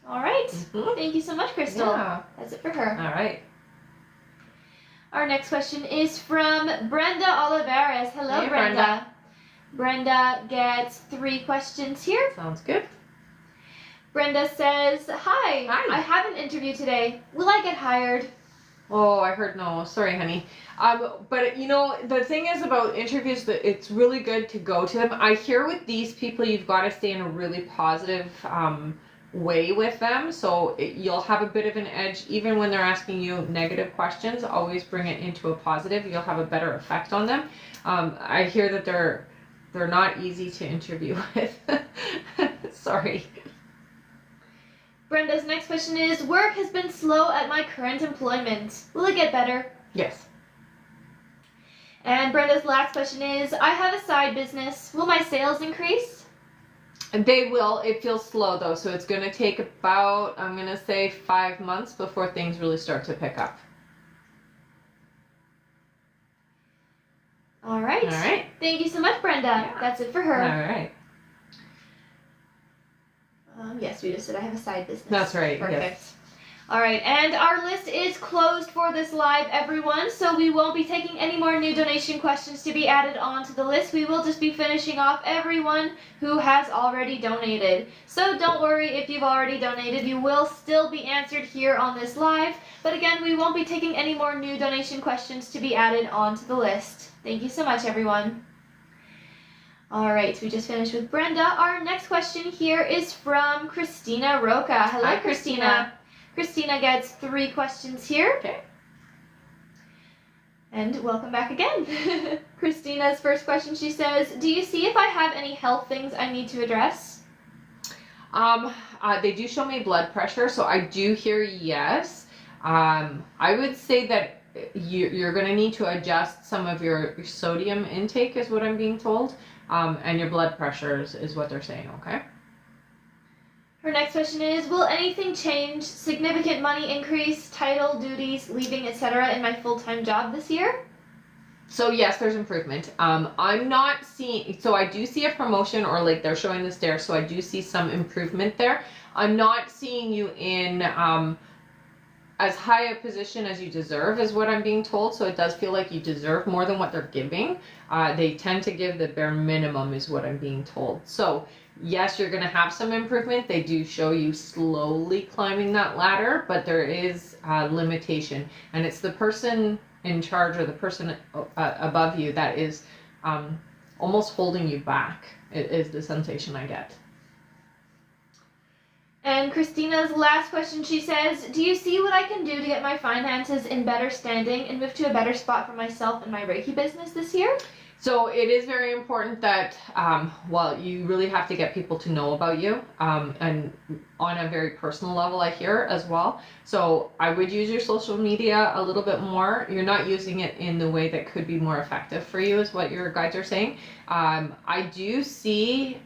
S2: All right.
S1: Mhm.
S2: Thank you so much, Crystal.
S1: Yeah.
S2: That's it for her.
S1: All right.
S2: Our next question is from Brenda Olivares. Hello,
S1: Hey,
S2: Brenda. Brenda gets 3 questions here.
S1: Sounds good.
S2: Brenda says, hi.
S1: Hi.
S2: I have an interview today. Will I get hired?
S1: Oh, I heard no. Sorry, honey. But you know, the thing is about interviews that it's really good to go to them. I hear with these people, you've got to stay in a really positive way with them. So you'll have a bit of an edge, even when they're asking you negative questions. Always bring it into a positive. You'll have a better effect on them. I hear that they're not easy to interview with. Sorry.
S2: Brenda's next question is, work has been slow at my current employment. Will it get better?
S1: Yes.
S2: And Brenda's last question is, I have a side business. Will my sales increase?
S1: And they will. It feels slow though, so it's going to take about, I'm going to say 5 months before things really start to pick up.
S2: All right.
S1: All right.
S2: Thank you so much, Brenda.
S1: Yeah.
S2: That's it for her.
S1: All right.
S2: Yes, we just said I have a side business.
S1: That's right.
S2: Perfect.
S1: Yes.
S2: All right, and our list is closed for this live, everyone, so we won't be taking any more new donation questions to be added onto the list. We will just be finishing off everyone who has already donated. So don't worry if you've already donated, you will still be answered here on this live. But again, we won't be taking any more new donation questions to be added onto the list. Thank you so much, everyone. All right, we just finished with Brenda. Our next question here is from Christina Roca. Hello,
S1: Hi,
S2: Christina. Christina gets 3 questions here.
S1: Okay.
S2: And welcome back again. Christina's first question, she says, do you see if I have any health things I need to address?
S1: They do show me blood pressure, so I do hear yes. I would say that you're going to need to adjust some of your sodium intake is what I'm being told, and your blood pressure is what they're saying, okay?
S2: Her next question is, will anything change, significant money increase, title, duties, leaving, etc. in my full-time job this year?
S1: So yes, there's improvement. I'm not seeing, so I do see a promotion, or like they're showing the stairs, so I do see some improvement there. I'm not seeing you in as high a position as you deserve is what I'm being told, so it does feel like you deserve more than what they're giving. They tend to give the bare minimum is what I'm being told. So yes, you're going to have some improvement. They do show you slowly climbing that ladder, but there is a limitation, and it's the person in charge or the person above you that is almost holding you back, is the sensation I get.
S2: And Christina's last question, she says, do you see what I can do to get my finances in better standing and move to a better spot for myself and my Reiki business this year?
S1: So it is very important that, well, you really have to get people to know about you, and on a very personal level, I hear as well. So I would use your social media a little bit more. You're not using it in the way that could be more effective for you, is what your guides are saying. I do see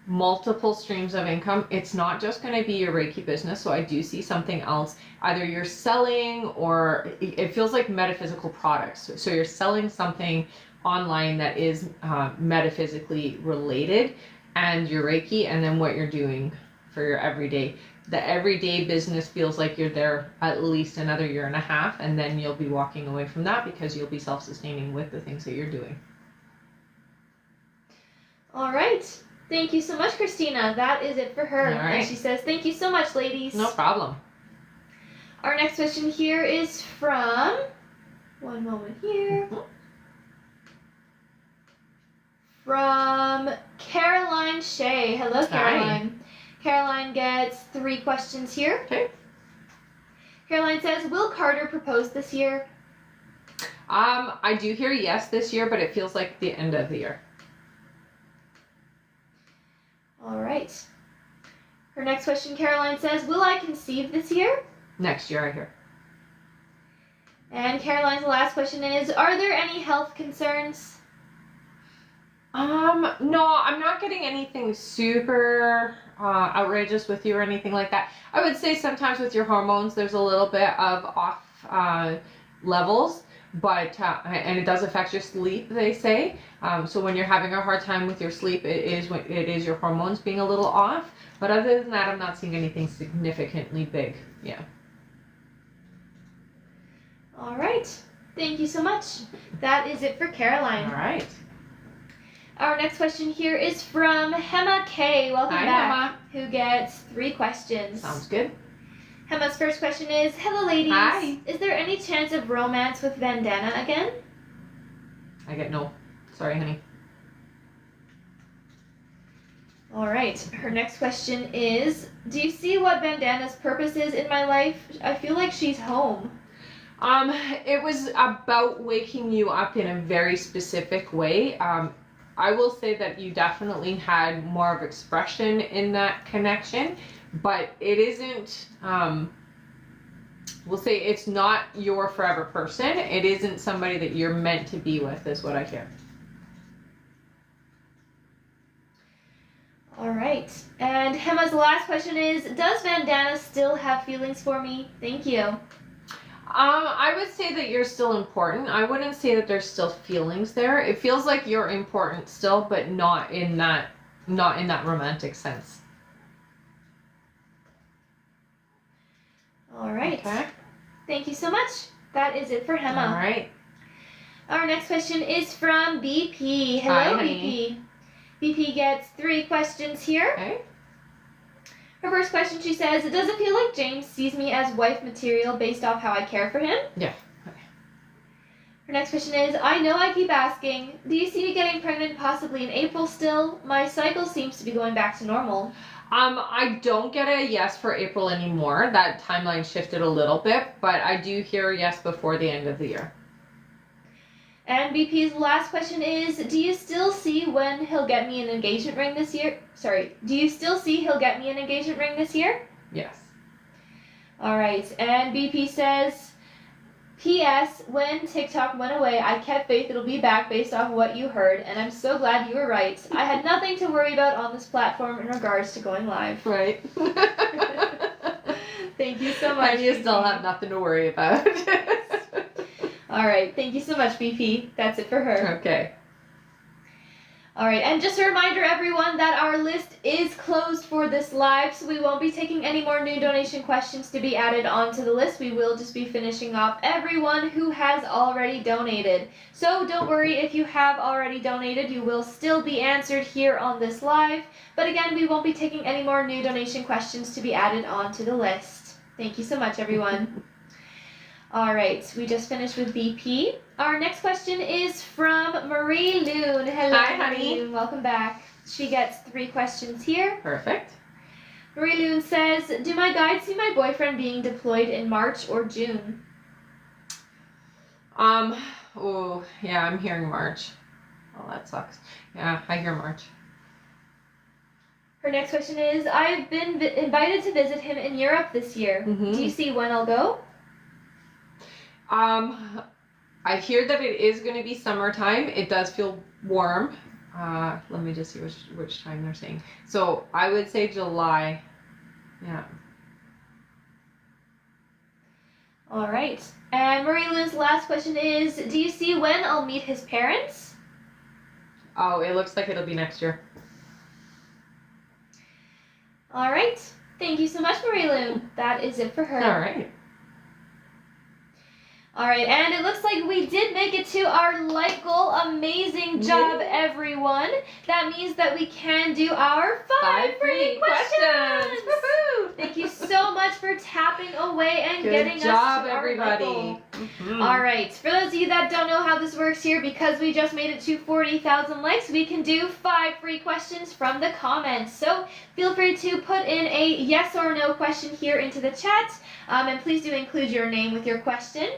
S1: multiple streams of income. It's not just going to be your Reiki business, so I do see something else. Either you're selling, or it feels like metaphysical products. So you're selling something online that is metaphysically related, and your Reiki, and then what you're doing for your everyday. The everyday business feels like you're there at least another 1.5 years, and then you'll be walking away from that because you'll be self-sustaining with the things that you're doing.
S2: All right. Thank you so much, Christina. That is it for her.
S1: All right.
S2: And she says, thank you so much, ladies.
S1: No problem.
S2: Our next question here is from, one moment here, from Caroline Shea. Hello, Caroline. Hi. Caroline gets 3 questions here.
S1: Okay.
S2: Caroline says, will Carter propose this year?
S1: I do hear yes this year, but it feels like the end of the year.
S2: All right. Her next question, Caroline says, will I conceive this year?
S1: Next year, I hear.
S2: And Caroline's last question is, are there any health concerns?
S1: No, I'm not getting anything super outrageous with you or anything like that. I would say sometimes with your hormones, there's a little bit of off levels, but and it does affect your sleep, they say. So when you're having a hard time with your sleep, it is your hormones being a little off. But other than that, I'm not seeing anything significantly big. Yeah.
S2: All right. Thank you so much. That is it for Caroline.
S1: All right.
S2: Our next question here is from Hema K. Welcome
S1: Hi,
S2: back. Hema. Who gets 3 questions.
S1: Sounds good.
S2: Hema's first question is, hello ladies.
S1: Hi.
S2: Is there any chance of romance with Vandana again?
S1: I get no. Sorry, honey.
S2: All right. Her next question is, do you see what Vandana's purpose is in my life? I feel like she's home.
S1: It was about waking you up in a very specific way. I will say that you definitely had more of expression in that connection, but it isn't, we'll say it's not your forever person. It isn't somebody that you're meant to be with, is what I hear.
S2: All right. And Hema's last question is, does Vandana still have feelings for me? Thank you.
S1: I would say that you're still important. I wouldn't say that there's still feelings there. It feels like you're important still, but not in that romantic sense.
S2: All right.
S1: Okay.
S2: Thank you so much. That is it for Hema.
S1: All right.
S2: Our next question is from BP. Hello,
S1: Hi, honey.
S2: BP. BP gets 3 questions here.
S1: Okay.
S2: Her first question, she says, does it feel like James sees me as wife material based off how I care for him?
S1: Yeah. Okay.
S2: Her Her next question is, I know I keep asking, do you see me getting pregnant possibly in April still? My cycle seems to be going back to normal.
S1: I don't get a yes for April anymore. That timeline shifted a little bit, but I do hear a yes before the end of the year.
S2: And BP's last question is, do you still see when he'll get me an engagement ring this year? Sorry, do you still see he'll get me an engagement ring this year?
S1: Yes.
S2: All right, and BP says, P.S. When TikTok went away, I kept faith it'll be back based off what you heard, and I'm so glad you were right. I had nothing to worry about on this platform in regards to going live.
S1: Right.
S2: Thank you so much.
S1: And you still have nothing to worry about.
S2: All right, thank you so much, BP. That's it for her.
S1: Okay.
S2: All right, and just a reminder, everyone, that our list is closed for this live, so we won't be taking any more new donation questions to be added onto the list. We will just be finishing off everyone who has already donated. So don't worry if you have already donated, you will still be answered here on this live. But again, we won't be taking any more new donation questions to be added onto the list. Thank you so much, everyone. All right, we just finished with BP. Our next question is from Marie Loon. Hello,
S1: Hi, honey.
S2: Marie Loon. Welcome back. She gets 3 questions here.
S1: Perfect.
S2: Marie Loon says, do my guides see my boyfriend being deployed in March or June?
S1: Oh, yeah, I'm hearing March. Oh, that sucks. Yeah, I hear March.
S2: Her next question is, I've been invited to visit him in Europe this year.
S1: Mhm.
S2: Do you see when I'll go?
S1: I hear that it is going to be summertime. It does feel warm. Let me just see which time they're saying. So I would say July. Yeah.
S2: All right. And Marie Loon's last question is, do you see when I'll meet his parents?
S1: Oh, it looks like it'll be next year.
S2: All right. Thank you so much, Marie Loon. That is it for her.
S1: All right.
S2: All right, and it looks like we did make it to our like goal. Amazing job, everyone. That means that we can do our 5 free questions.
S1: Woohoo!
S2: Thank you so much for tapping away and
S1: Good
S2: getting
S1: job,
S2: us to
S1: everybody.
S2: our like goal.
S1: Mhm.
S2: All right, for those of you that don't know how this works here, because we just made it to 40,000 likes, we can do 5 free questions from the comments. So feel free to put in a yes or no question here into the chat, and please do include your name with your question.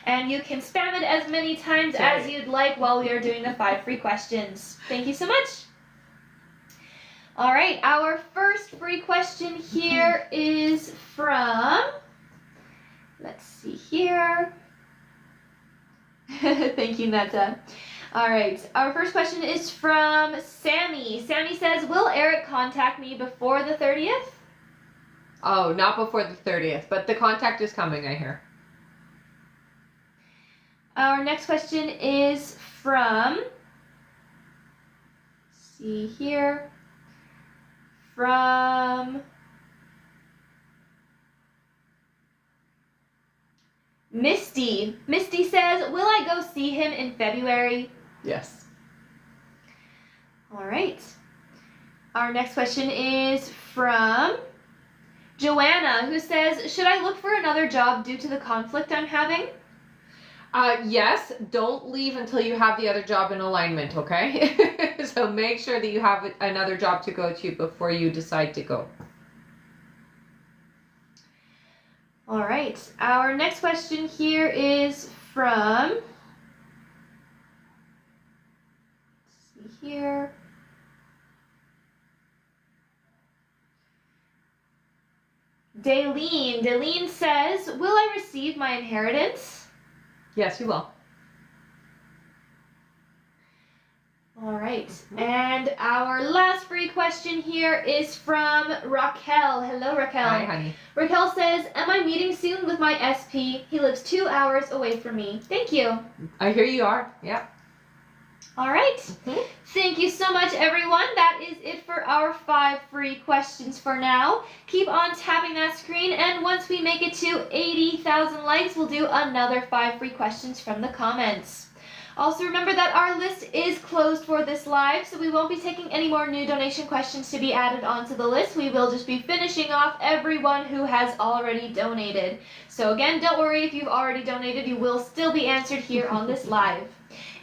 S2: And you can spam it as many times as you'd like while we are doing the 5 free questions. Thank you so much. All right, our first free question here is from, let's see here. Thank you, Netta. All right, our first question is from Sammy. Sammy says, will Eric contact me before the 30th?
S1: Oh, not before the 30th, but the contact is coming, I hear.
S2: Our next question is from, let's see here, from Misty. Misty says, will I go see him in February?
S1: Yes.
S2: All right. Our next question is from Joanna, who says, should I look for another job due to the conflict I'm having?
S1: Yes, don't leave until you have the other job in alignment, okay? So make sure that you have another job to go to before you decide to go.
S2: All right. Our next question here is from, let's see here. Daleen. Daleen says, will I receive my inheritance?
S1: Yes, you will.
S2: All right. And our last free question here is from Raquel. Hello, Raquel.
S1: Hi, honey.
S2: Raquel says, am I meeting soon with my SP? He lives 2 hours away from me. Thank you.
S1: I hear you are. Yeah.
S2: All right.
S1: Mm-hmm.
S2: Thank you so much, everyone. That is it for our 5 free questions for now. Keep on tapping that screen, and once we make it to 80,000 likes, we'll do another 5 free questions from the comments. Also, remember that our list is closed for this live, so we won't be taking any more new donation questions to be added onto the list. We will just be finishing off everyone who has already donated. So again, don't worry if you've already donated, you will still be answered here on this live.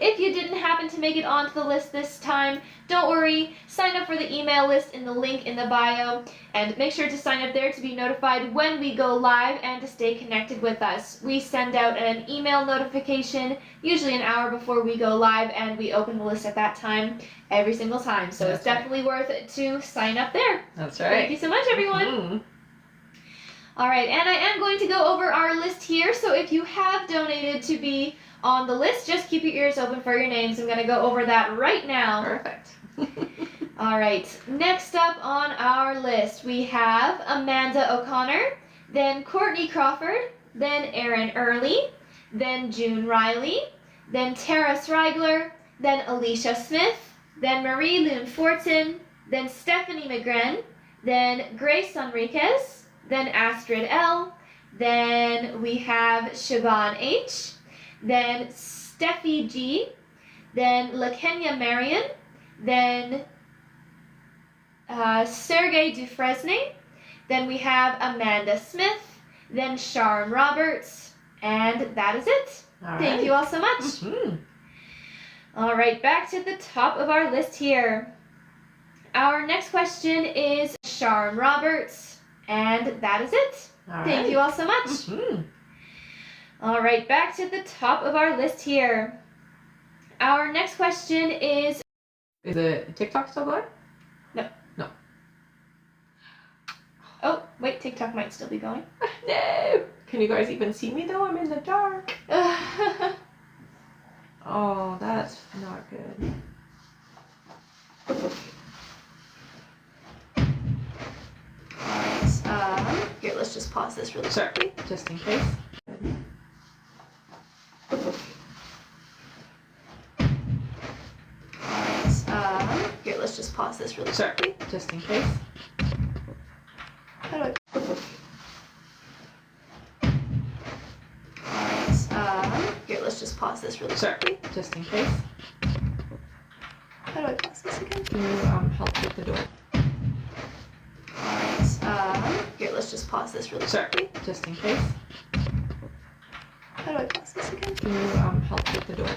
S2: If you didn't happen to make it onto the list this time, don't worry, sign up for the email list in the link in the bio, and make sure to sign up there to be notified when we go live and to stay connected with us. We send out an email notification usually an hour before we go live, and we open the list at that time every single time. So it's definitely worth it to sign up there.
S1: That's right.
S2: Thank you so much, everyone. All right, and I am going to go over our list here, so if you have donated to be on the list, just keep your ears open for your names. I'm going to go over that right now.
S1: Perfect.
S2: All right, next up on our list, we have Amanda O'Connor, then Courtney Crawford, then Erin Early, then June Riley, then Tara Srigler, then Alicia Smith, then Marie Lynn Fortin, then Stephanie McGren, then Grace Enriquez, then Astrid L, then we have Siobhan H, then Steffi G, then LaKenya Marion, then Sergey Dufresne, then we have Amanda Smith, then Sharon Roberts, and that is it. Thank you all so much. All right, back to the top of our list here. Our next question is Sharon Roberts, and that is it. Thank you all so much. All right, back to the top of our list here. Our next question is...
S1: Is it TikTok still going?
S2: No.
S1: No.
S2: Oh, wait, TikTok might still be going.
S1: No! Can you guys even see me though? I'm in the dark. Oh, that's not good.
S2: Alright, here, let's just pause this really quickly.
S1: Just in case.
S2: Here, let's just pause this really quickly.
S1: Just in case.
S2: How do I... Here, let's just pause this really quickly.
S1: Just in case.
S2: How do I pause this again?
S1: Can you help with the door?
S2: Here, let's just pause this really quickly.
S1: Just in case.
S2: How do I pause this again?
S1: Can you help with the door?